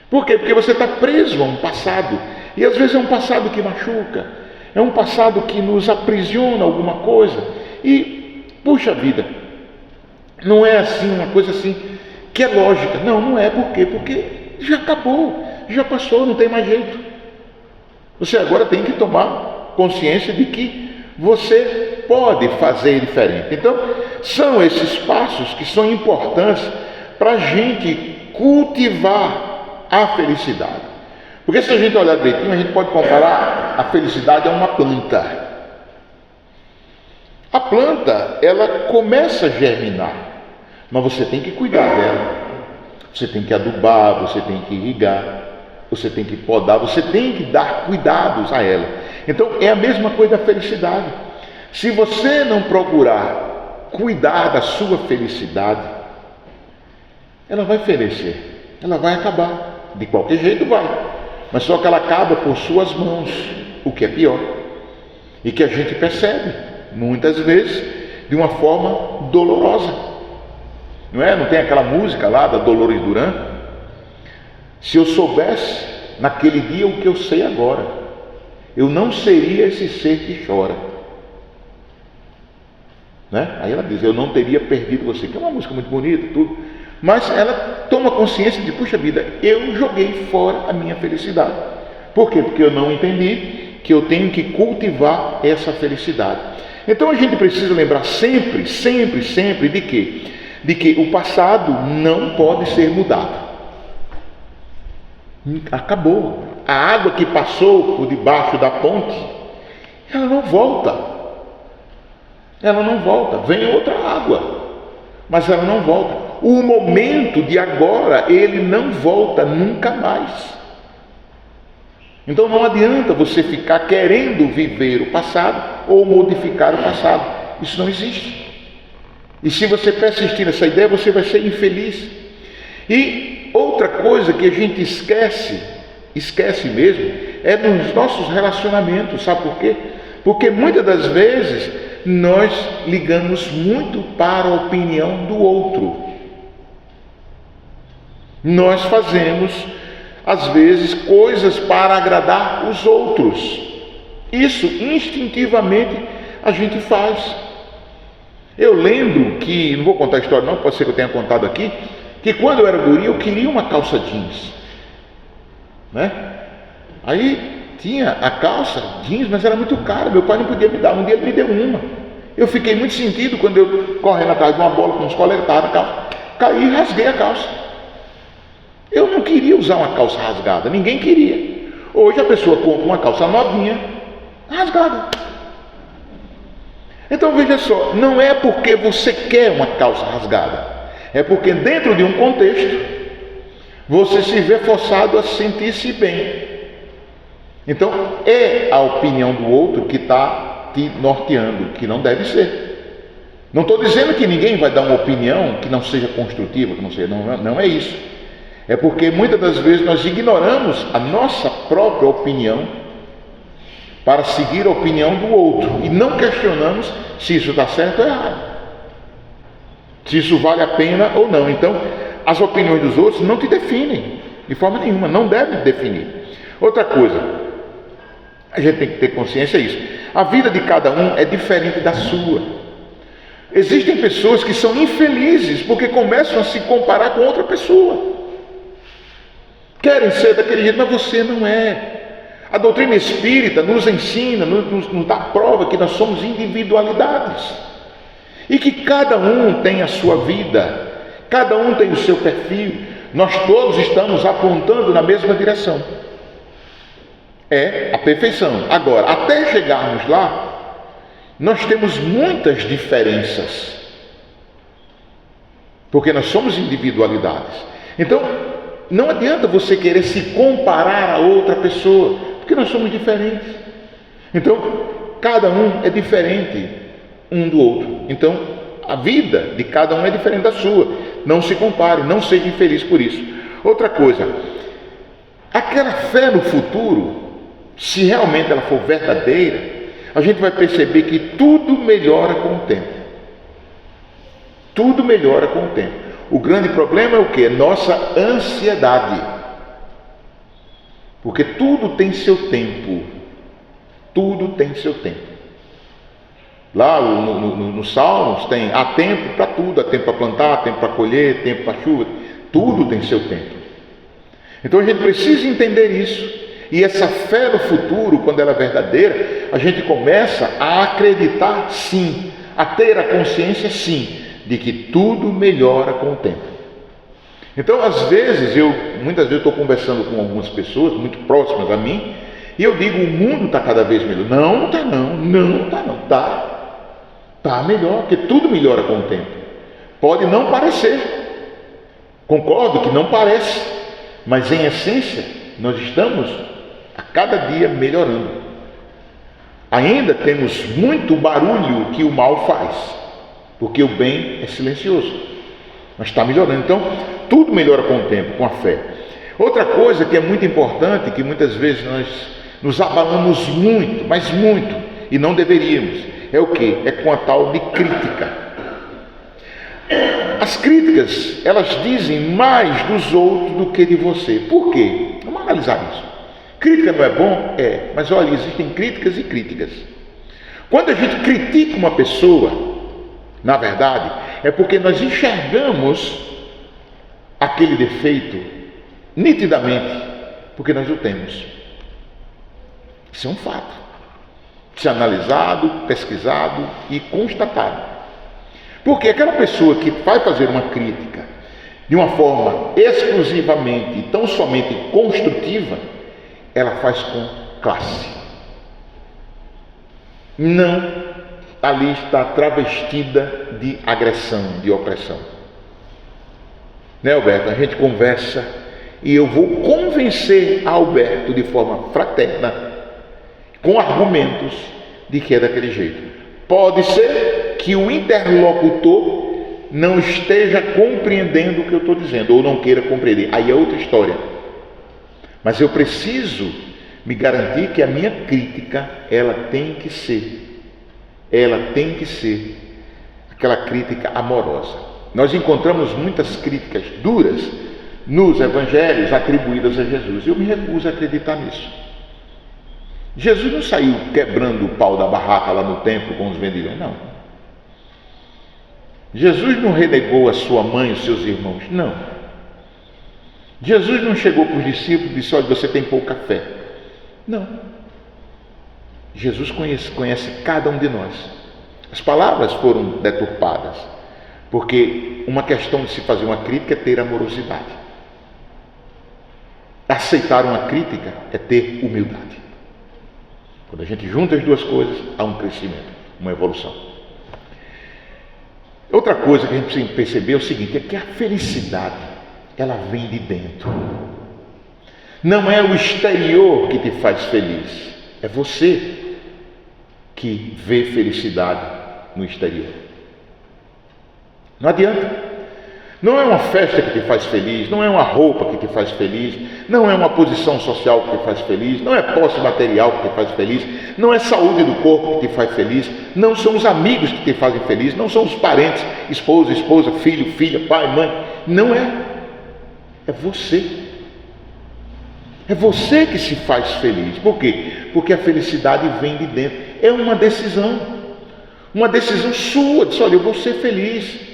Por quê? Porque você está preso a um passado, e às vezes é um passado que machuca, é um passado que nos aprisiona alguma coisa, e puxa vida, não é assim, uma coisa assim, que é lógica. Não é. Por quê? Porque já acabou, já passou, não tem mais jeito. Você agora tem que tomar consciência de que você pode fazer diferente. Então, são esses passos que são importantes para a gente cultivar a felicidade. Porque se a gente olhar direitinho, a gente pode comparar a felicidade a uma planta. A planta, ela começa a germinar, mas você tem que cuidar dela. Você tem que adubar, você tem que irrigar, você tem que podar, você tem que dar cuidados a ela. Então, é a mesma coisa da felicidade. Se você não procurar cuidar da sua felicidade, ela vai fenecer, ela vai acabar, de qualquer jeito vai, mas só que ela acaba por suas mãos, o que é pior, e que a gente percebe, muitas vezes, de uma forma dolorosa, não é? Não tem aquela música lá da Dolores Duran? Se eu soubesse naquele dia o que eu sei agora, eu não seria esse ser que chora, né? Aí ela diz, eu não teria perdido você, que é uma música muito bonita, tudo, mas ela toma consciência de, puxa vida, eu joguei fora a minha felicidade. Por quê? Porque eu não entendi que eu tenho que cultivar essa felicidade. Então a gente precisa lembrar sempre, sempre, sempre de quê? De que o passado não pode ser mudado. Acabou. A água que passou por debaixo da ponte, ela não volta. Ela não volta. Vem outra água, mas ela não volta. O momento de agora, ele não volta nunca mais. Então não adianta você ficar querendo viver o passado ou modificar o passado. Isso não existe. E se você persistir nessa ideia, você vai ser infeliz. E outra coisa que a gente esquece mesmo, é nos nossos relacionamentos. Sabe por quê? Porque muitas das vezes nós ligamos muito para a opinião do outro. Nós fazemos, às vezes, coisas para agradar os outros. Isso, instintivamente, a gente faz. Eu lembro que, não vou contar a história não, pode ser que eu tenha contado aqui, que quando eu era guri, eu queria uma calça jeans, né? Aí tinha a calça jeans, mas era muito cara, meu pai não podia me dar, um dia ele me deu uma. Eu fiquei muito sentido quando eu, correndo atrás de uma bola com uns colegas, estava na calça, caí e rasguei a calça. Eu não queria usar uma calça rasgada, ninguém queria. Hoje a pessoa compra uma calça novinha, rasgada. Então veja só, não é porque você quer uma calça rasgada, é porque dentro de um contexto, você se vê forçado a sentir-se bem. Então é a opinião do outro que está te norteando, que não deve ser. Não estou dizendo que ninguém vai dar uma opinião que não seja construtiva, que não seja, não é isso. É porque muitas das vezes nós ignoramos a nossa própria opinião para seguir a opinião do outro e não questionamos se isso está certo ou errado, se isso vale a pena ou não. Então, as opiniões dos outros não te definem de forma nenhuma, não devem definir. Outra coisa, a gente tem que ter consciência disso. A vida de cada um é diferente da sua. Existem pessoas que são infelizes porque começam a se comparar com outra pessoa. Querem ser daquele jeito, mas você não é. A doutrina espírita nos ensina, nos dá prova que nós somos individualidades. E que cada um tem a sua vida, cada um tem o seu perfil. Nós todos estamos apontando na mesma direção. É a perfeição. Agora, até chegarmos lá, nós temos muitas diferenças. Porque nós somos individualidades. Então, não adianta você querer se comparar a outra pessoa, porque nós somos diferentes. Então, cada um é diferente um do outro. Então, a vida de cada um é diferente da sua. Não se compare, não seja infeliz por isso. Outra coisa, aquela fé no futuro, se realmente ela for verdadeira, a gente vai perceber que tudo melhora com o tempo. Tudo melhora com o tempo. O grande problema é o quê? Nossa ansiedade. Porque tudo tem seu tempo. Tudo tem seu tempo. Lá nos Salmos tem, há tempo para tudo, há tempo para plantar, há tempo para colher, tempo para chuva. Tudo tem seu tempo. Então a gente precisa entender isso. E essa fé no futuro, quando ela é verdadeira, a gente começa a acreditar sim, a ter a consciência sim, de que tudo melhora com o tempo. Então, muitas vezes eu estou conversando com algumas pessoas muito próximas a mim, e eu digo, o mundo está cada vez melhor. Não está não, está melhor, porque tudo melhora com o tempo. Pode não parecer, concordo que não parece, mas em essência, nós estamos a cada dia melhorando. Ainda temos muito barulho que o mal faz, porque o bem é silencioso. mas está melhorando. Então, tudo melhora com o tempo, com a fé. Outra coisa que é muito importante, que muitas vezes nós nos abalamos muito, mas muito, e não deveríamos, é o quê? É com a tal de crítica. As críticas, elas dizem mais dos outros do que de você. Por quê? Vamos analisar isso. Crítica não é bom? É, mas olha, existem críticas e críticas. Quando a gente critica uma pessoa, na verdade, é porque nós enxergamos aquele defeito nitidamente, porque nós o temos. Isso é um fato. Isso é analisado, pesquisado e constatado. Porque aquela pessoa que vai fazer uma crítica de uma forma exclusivamente e tão somente construtiva, ela faz com classe. Não ali está travestida de agressão, de opressão. Né, Alberto? A gente conversa e eu vou convencer Alberto de forma fraterna, com argumentos, de que é daquele jeito. Pode ser que o interlocutor não esteja compreendendo o que eu estou dizendo, ou não queira compreender. Aí é outra história. Mas eu preciso me garantir que a minha crítica, ela tem que ser aquela crítica amorosa. Nós encontramos muitas críticas duras nos evangelhos atribuídas a Jesus. Eu me recuso a acreditar nisso. Jesus não saiu quebrando o pau da barraca lá no templo com os vendilhões, não. Jesus não renegou a sua mãe e os seus irmãos, não. Jesus não chegou para os discípulos e disse: olha, você tem pouca fé. Não. Jesus conhece cada um de nós. As palavras foram deturpadas, porque uma questão de se fazer uma crítica é ter amorosidade. Aceitar uma crítica é ter humildade. Quando a gente junta as duas coisas, há um crescimento, uma evolução. Outra coisa que a gente precisa perceber é o seguinte, é que a felicidade, ela vem de dentro. Não é o exterior que te faz feliz, é você que vê felicidade no exterior. Não adianta. Não é uma festa que te faz feliz, não é uma roupa que te faz feliz, não é uma posição social que te faz feliz, não é posse material que te faz feliz, não é saúde do corpo que te faz feliz, não são os amigos que te fazem feliz, não são os parentes, esposa, filho, filha, pai, mãe. Não é. É você. É você que se faz feliz. Por quê? Porque a felicidade vem de dentro. É uma decisão sua, de olha, eu vou ser feliz.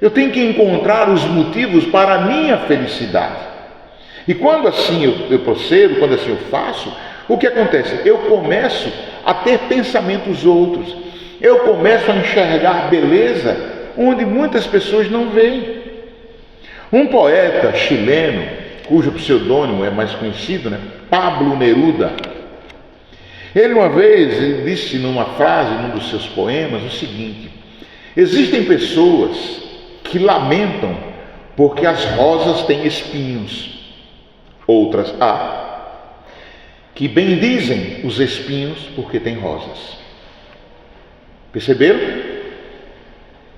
Eu tenho que encontrar os motivos para a minha felicidade. E quando assim eu procedo, quando assim eu faço, o que acontece? Eu começo a ter pensamentos outros. Eu começo a enxergar beleza onde muitas pessoas não veem. Um poeta chileno, cujo pseudônimo é mais conhecido, Pablo Neruda, ele uma vez disse numa frase, num dos seus poemas, o seguinte: existem pessoas que lamentam porque as rosas têm espinhos. Outras há que bendizem os espinhos porque têm rosas. Perceberam?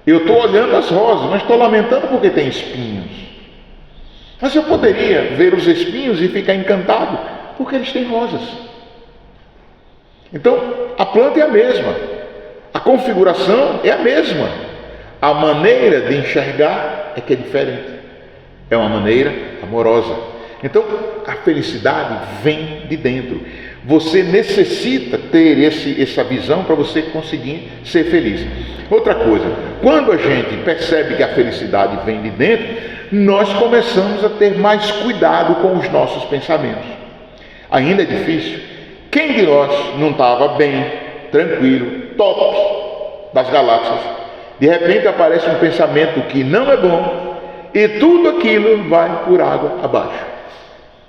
Eu estou olhando as rosas, mas estou lamentando porque tem espinhos. Mas eu poderia ver os espinhos e ficar encantado porque eles têm rosas. Então, a planta é a mesma, a configuração é a mesma. A maneira de enxergar é que é diferente. É uma maneira amorosa. Então, a felicidade vem de dentro. Você necessita ter essa visão para você conseguir ser feliz. Outra coisa, quando a gente percebe que a felicidade vem de dentro, nós começamos a ter mais cuidado com os nossos pensamentos. Ainda é difícil. Quem de nós não estava bem, tranquilo, top das galáxias? De repente aparece um pensamento que não é bom e tudo aquilo vai por água abaixo.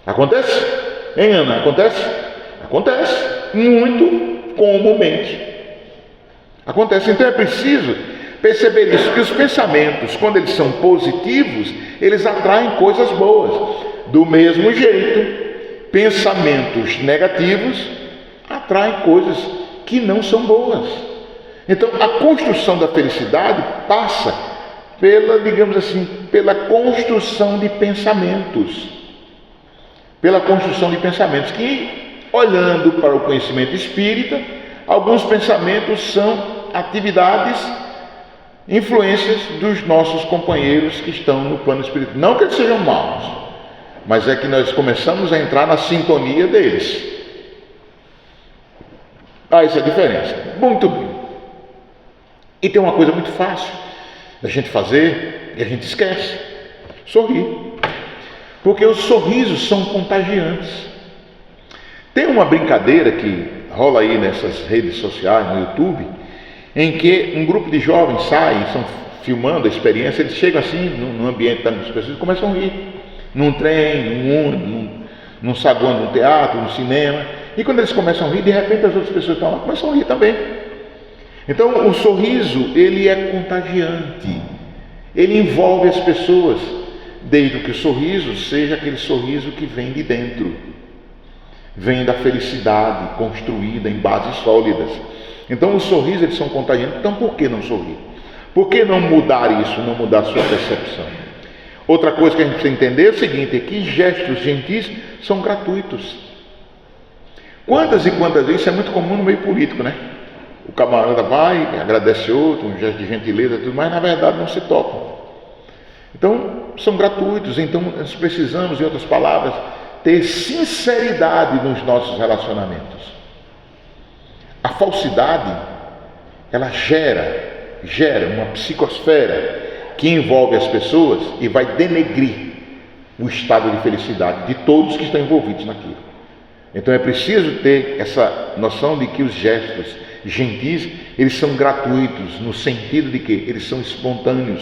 Acontece? Hein, Ana? Acontece? Acontece. Muito comumente. Acontece. Então é preciso perceber isso, que os pensamentos, quando eles são positivos, eles atraem coisas boas. Do mesmo jeito, pensamentos negativos atraem coisas que não são boas. Então, a construção da felicidade passa pela, digamos assim, pela construção de pensamentos. Pela construção de pensamentos que, olhando para o conhecimento espírita, alguns pensamentos são atividades, influências dos nossos companheiros que estão no plano espiritual. Não que eles sejam maus, mas é que nós começamos a entrar na sintonia deles. Essa é a diferença. Muito bem. E tem uma coisa muito fácil da gente fazer e a gente esquece: sorrir. Porque os sorrisos são contagiantes. Tem uma brincadeira que rola aí nessas redes sociais, no YouTube, em que um grupo de jovens saem, estão filmando a experiência, eles chegam assim, num ambiente das pessoas, e começam a rir. Num trem, num ônibus, num saguão de um teatro, num cinema. E quando eles começam a rir, de repente as outras pessoas que estão lá começam a rir também. Então o sorriso, ele é contagiante. Ele envolve as pessoas, desde que o sorriso seja aquele sorriso que vem de dentro. Vem da felicidade construída em bases sólidas. Então os sorrisos, eles são contagiantes. Então por que não sorrir? Por que não mudar isso, não mudar a sua percepção? Outra coisa que a gente precisa entender é o seguinte, é que gestos gentis são gratuitos. Quantas e quantas vezes, isso é muito comum no meio político, né? O camarada vai, agradece outro, um gesto de gentileza, tudo, mas na verdade não se tocam. Então, são gratuitos. Então, nós precisamos, em outras palavras, ter sinceridade nos nossos relacionamentos. A falsidade, ela gera uma psicosfera que envolve as pessoas e vai denegrir o estado de felicidade de todos que estão envolvidos naquilo. Então é preciso ter essa noção de que os gestos gentis, eles são gratuitos, no sentido de que eles são espontâneos,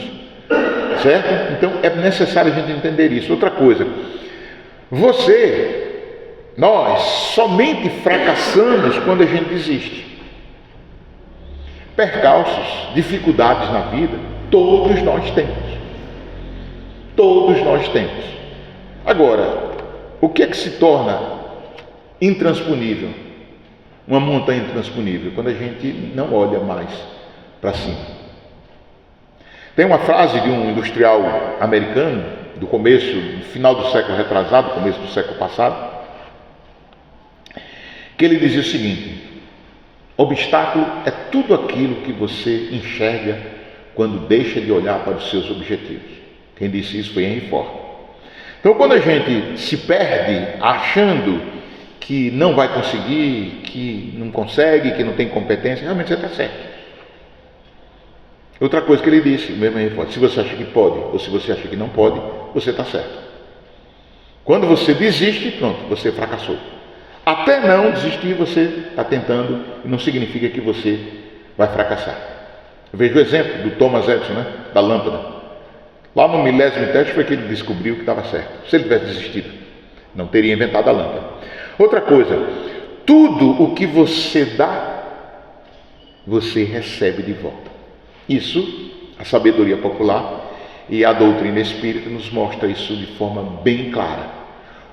certo? Então é necessário a gente entender isso. Outra coisa, nós somente fracassamos quando a gente desiste. Percalços, dificuldades na vida, todos nós temos. Todos nós temos. Agora, o que é que se torna intransponível? Uma montanha intransponível, quando a gente não olha mais para cima. Tem uma frase de um industrial americano, do final do século retrasado, começo do século passado, que ele dizia o seguinte: obstáculo é tudo aquilo que você enxerga quando deixa de olhar para os seus objetivos. Quem disse isso foi Henry Ford. Então, quando a gente se perde achando que não vai conseguir, que não consegue, que não tem competência, realmente você está certo. Outra coisa que ele disse, mesmo Henry Ford: se você acha que pode ou se você acha que não pode, você está certo. Quando você desiste, pronto, você fracassou. Até não desistir, você está tentando, e não significa que você vai fracassar. Eu vejo o exemplo do Thomas Edison, né? Da lâmpada. Lá no 1000º teste foi que ele descobriu que estava certo. Se ele tivesse desistido, não teria inventado a lâmpada. Outra coisa, tudo o que você dá, você recebe de volta. Isso, a sabedoria popular e a doutrina espírita nos mostra isso de forma bem clara.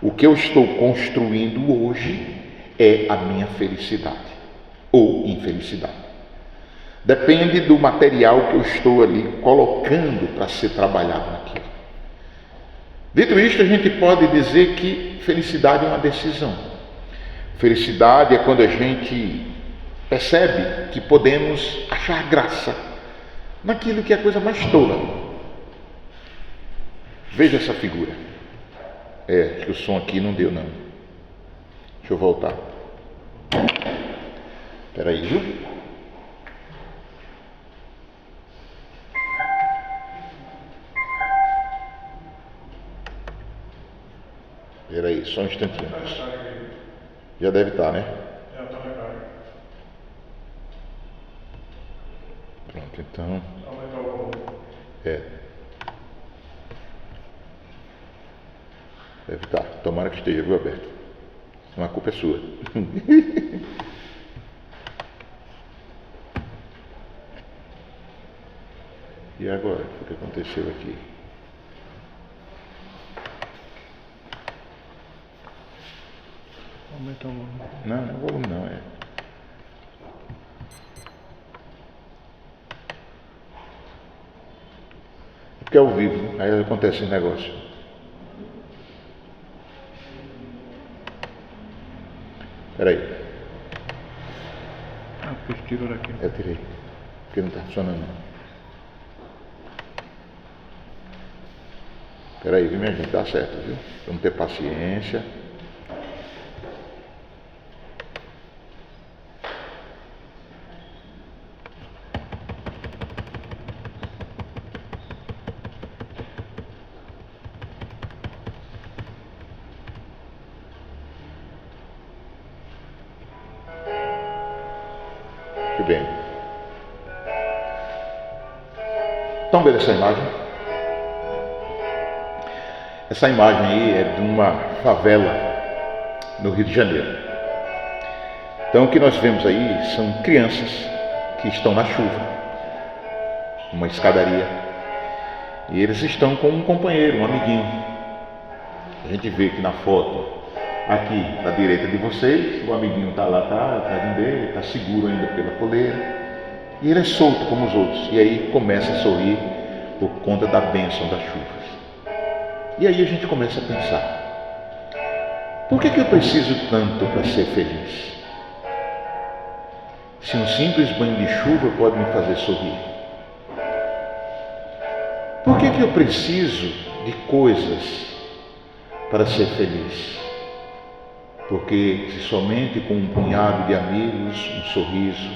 O que eu estou construindo hoje é a minha felicidade ou infelicidade. Depende do material que eu estou ali colocando para ser trabalhado naquilo. Dito isto, a gente pode dizer que felicidade é uma decisão. Felicidade é quando a gente percebe que podemos achar graça naquilo que é a coisa mais tola. Veja essa figura. Acho que o som aqui não deu, não. Deixa eu voltar. Espera aí, viu? Espera aí, só um instantinho. Já deve estar, né? Pronto, então. Deve estar. Tomara que esteja, viu, aberto. Senão a culpa é sua. E agora? O que aconteceu aqui? Aumentar o volume. Não, não é o volume não, é. porque é ao vivo, aí acontece esse negócio. Espera aí. Tirou daqui. Eu tirei, porque não está funcionando. Espera aí, viu, minha gente? Dá certo, viu? Vamos ter paciência. Muito bem. Estão vendo essa imagem? Essa imagem aí é de uma favela no Rio de Janeiro. Então o que nós vemos aí são crianças que estão na chuva, uma escadaria, e eles estão com um companheiro, um amiguinho. A gente vê que na foto, aqui à direita de vocês, o amiguinho está lá atrás dele, está seguro ainda pela coleira, e ele é solto como os outros, e aí começa a sorrir por conta da bênção das chuvas. E aí a gente começa a pensar, por que eu preciso tanto para ser feliz? Se um simples banho de chuva pode me fazer sorrir? Por que eu preciso de coisas para ser feliz? Porque se somente com um punhado de amigos, um sorriso,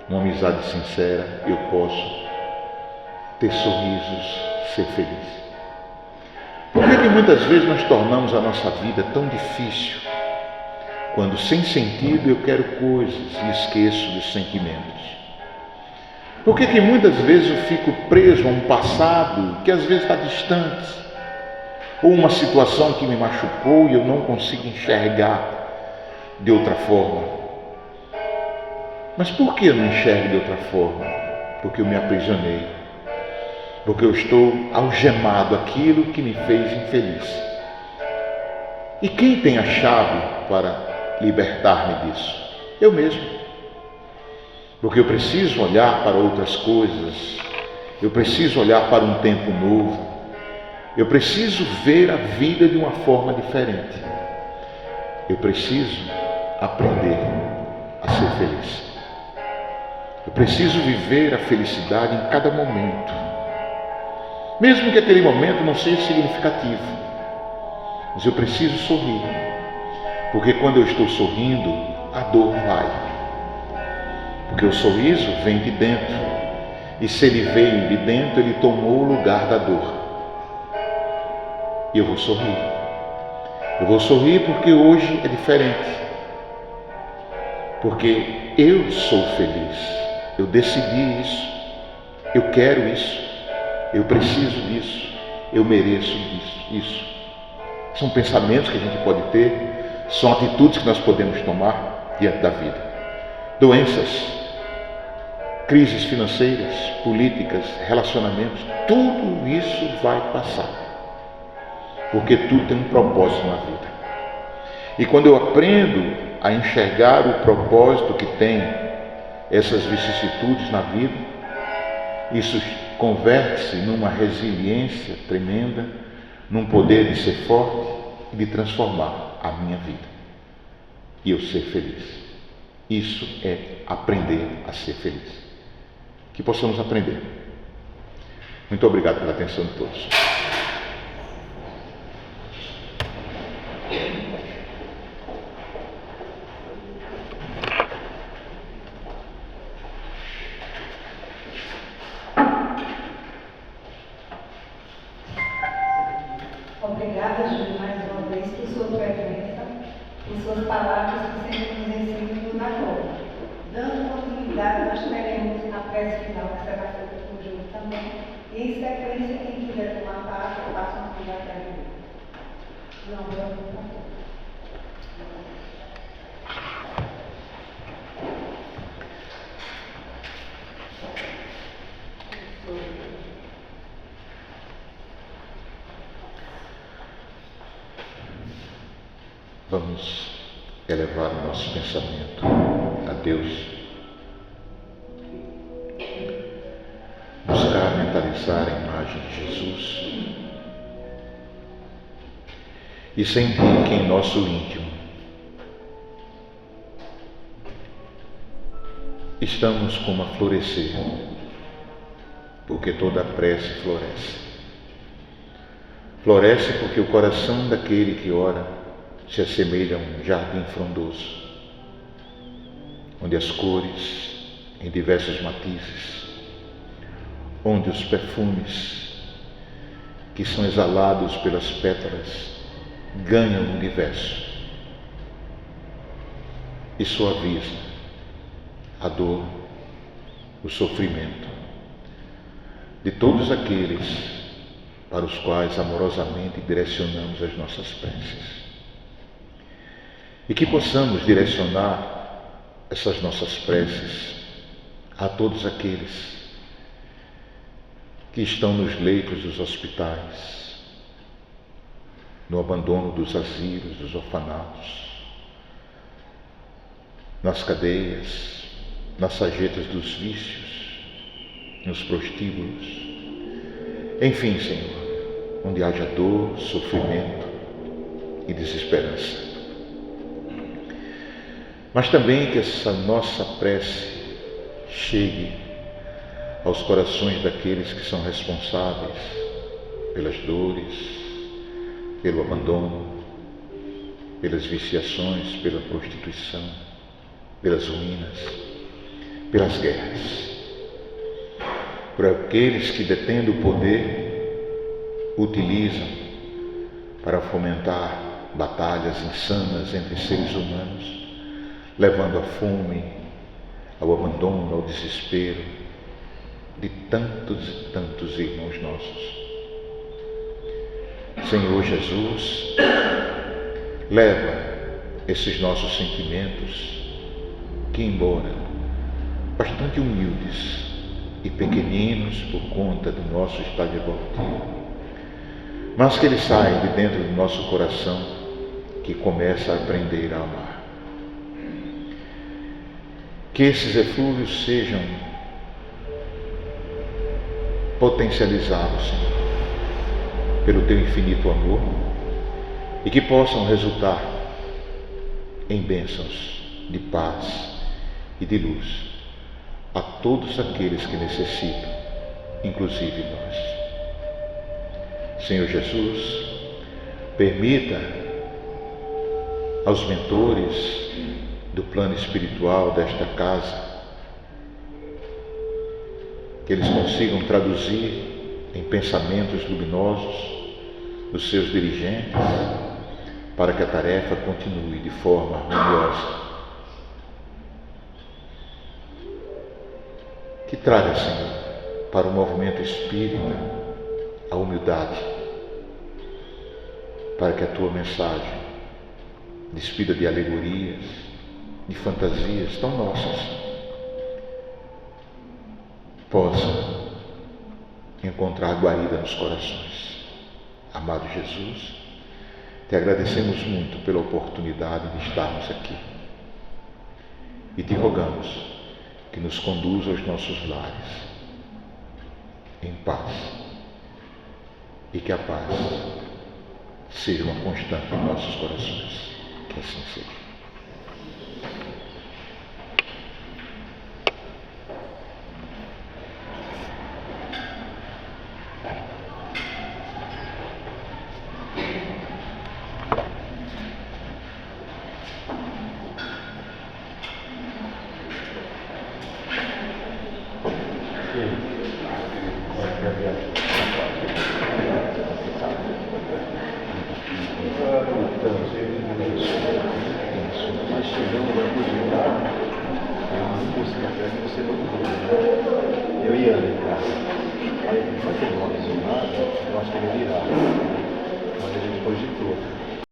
uma amizade sincera, eu posso ter sorrisos, ser feliz? Por que muitas vezes nós tornamos a nossa vida tão difícil, quando sem sentido eu quero coisas e esqueço dos sentimentos? Por que muitas vezes eu fico preso a um passado que às vezes está distante, ou uma situação que me machucou e eu não consigo enxergar de outra forma? Mas por que eu não enxergo de outra forma? Porque eu me aprisionei, porque eu estou algemado àquilo que me fez infeliz. E quem tem a chave para libertar-me disso? Eu mesmo. Porque eu preciso olhar para outras coisas, eu preciso olhar para um tempo novo, eu preciso ver a vida de uma forma diferente. Eu preciso aprender a ser feliz. Eu preciso viver a felicidade em cada momento, mesmo que aquele momento não seja significativo. Mas eu preciso sorrir, porque quando eu estou sorrindo, a dor vai. Porque o sorriso vem de dentro, e se ele veio de dentro, ele tomou o lugar da dor. E eu vou sorrir. Eu vou sorrir porque hoje é diferente. Porque eu sou feliz. Eu decidi isso. Eu quero isso. Eu preciso disso. Eu mereço isso. São pensamentos que a gente pode ter, são atitudes que nós podemos tomar diante da vida. Doenças, crises financeiras, políticas, relacionamentos, tudo isso vai passar. Porque tudo tem um propósito na vida. E quando eu aprendo a enxergar o propósito que tem essas vicissitudes na vida, isso converte-se numa resiliência tremenda, num poder de ser forte e de transformar a minha vida. E eu ser feliz. Isso é aprender a ser feliz. Que possamos aprender. Muito obrigado pela atenção de todos. Obrigada, Júlio, mais uma vez, por sua presença, por suas palavras que sempre nos ensinam na forma. Dando oportunidade, nós teremos a prece final que será feita por Júlio também. E em sequência, quem quiser tomar parte, faça uma fila atrás de mim. Não, por favor. Vamos elevar o nosso pensamento a Deus. Buscar mentalizar a imagem imagem de Jesus e sentir que em nosso íntimo estamos como a florescer, porque toda prece floresce. Floresce porque o coração daquele que ora se assemelha a um jardim frondoso, onde as cores, em diversos matizes, onde os perfumes que são exalados pelas pétalas ganham o universo e suaviza a dor, o sofrimento de todos aqueles para os quais amorosamente direcionamos as nossas preces. E que possamos direcionar essas nossas preces a todos aqueles que estão nos leitos dos hospitais, no abandono dos asilos, dos orfanatos, nas cadeias, nas sarjetas dos vícios, nos prostíbulos, enfim, Senhor, onde haja dor, sofrimento e desesperança. Mas também que essa nossa prece chegue aos corações daqueles que são responsáveis pelas dores, pelo abandono, pelas viciações, pela prostituição, pelas ruínas, pelas guerras. Por aqueles que, detendo o poder, utilizam para fomentar batalhas insanas entre seres humanos, levando à fome, ao abandono, ao desespero de tantos e tantos irmãos nossos. Senhor Jesus, leva esses nossos sentimentos que, embora bastante humildes e pequeninos por conta do nosso estado evolutivo, mas que eles saem de dentro do nosso coração, que começa a aprender a amar. Que esses eflúvios sejam potencializados, Senhor, pelo Teu infinito amor, e que possam resultar em bênçãos de paz e de luz a todos aqueles que necessitam, inclusive nós. Senhor Jesus, permita aos mentores do plano espiritual desta casa que eles consigam traduzir em pensamentos luminosos dos seus dirigentes, para que a tarefa continue de forma harmoniosa. Que traga, Senhor, para o movimento espírita a humildade, para que a Tua mensagem, despida de alegorias, de fantasias tão nossas, possa encontrar guarida nos corações. Amado Jesus, Te agradecemos muito pela oportunidade de estarmos aqui e Te rogamos que nos conduza aos nossos lares em paz, e que a paz seja uma constante em nossos corações. Que assim seja. Nós chegamos a cozinhar, você não viu, eu ia em casa. Aí, enquanto ele não avisou nada, eu acho que ele ia virar. Mas a gente cogitou.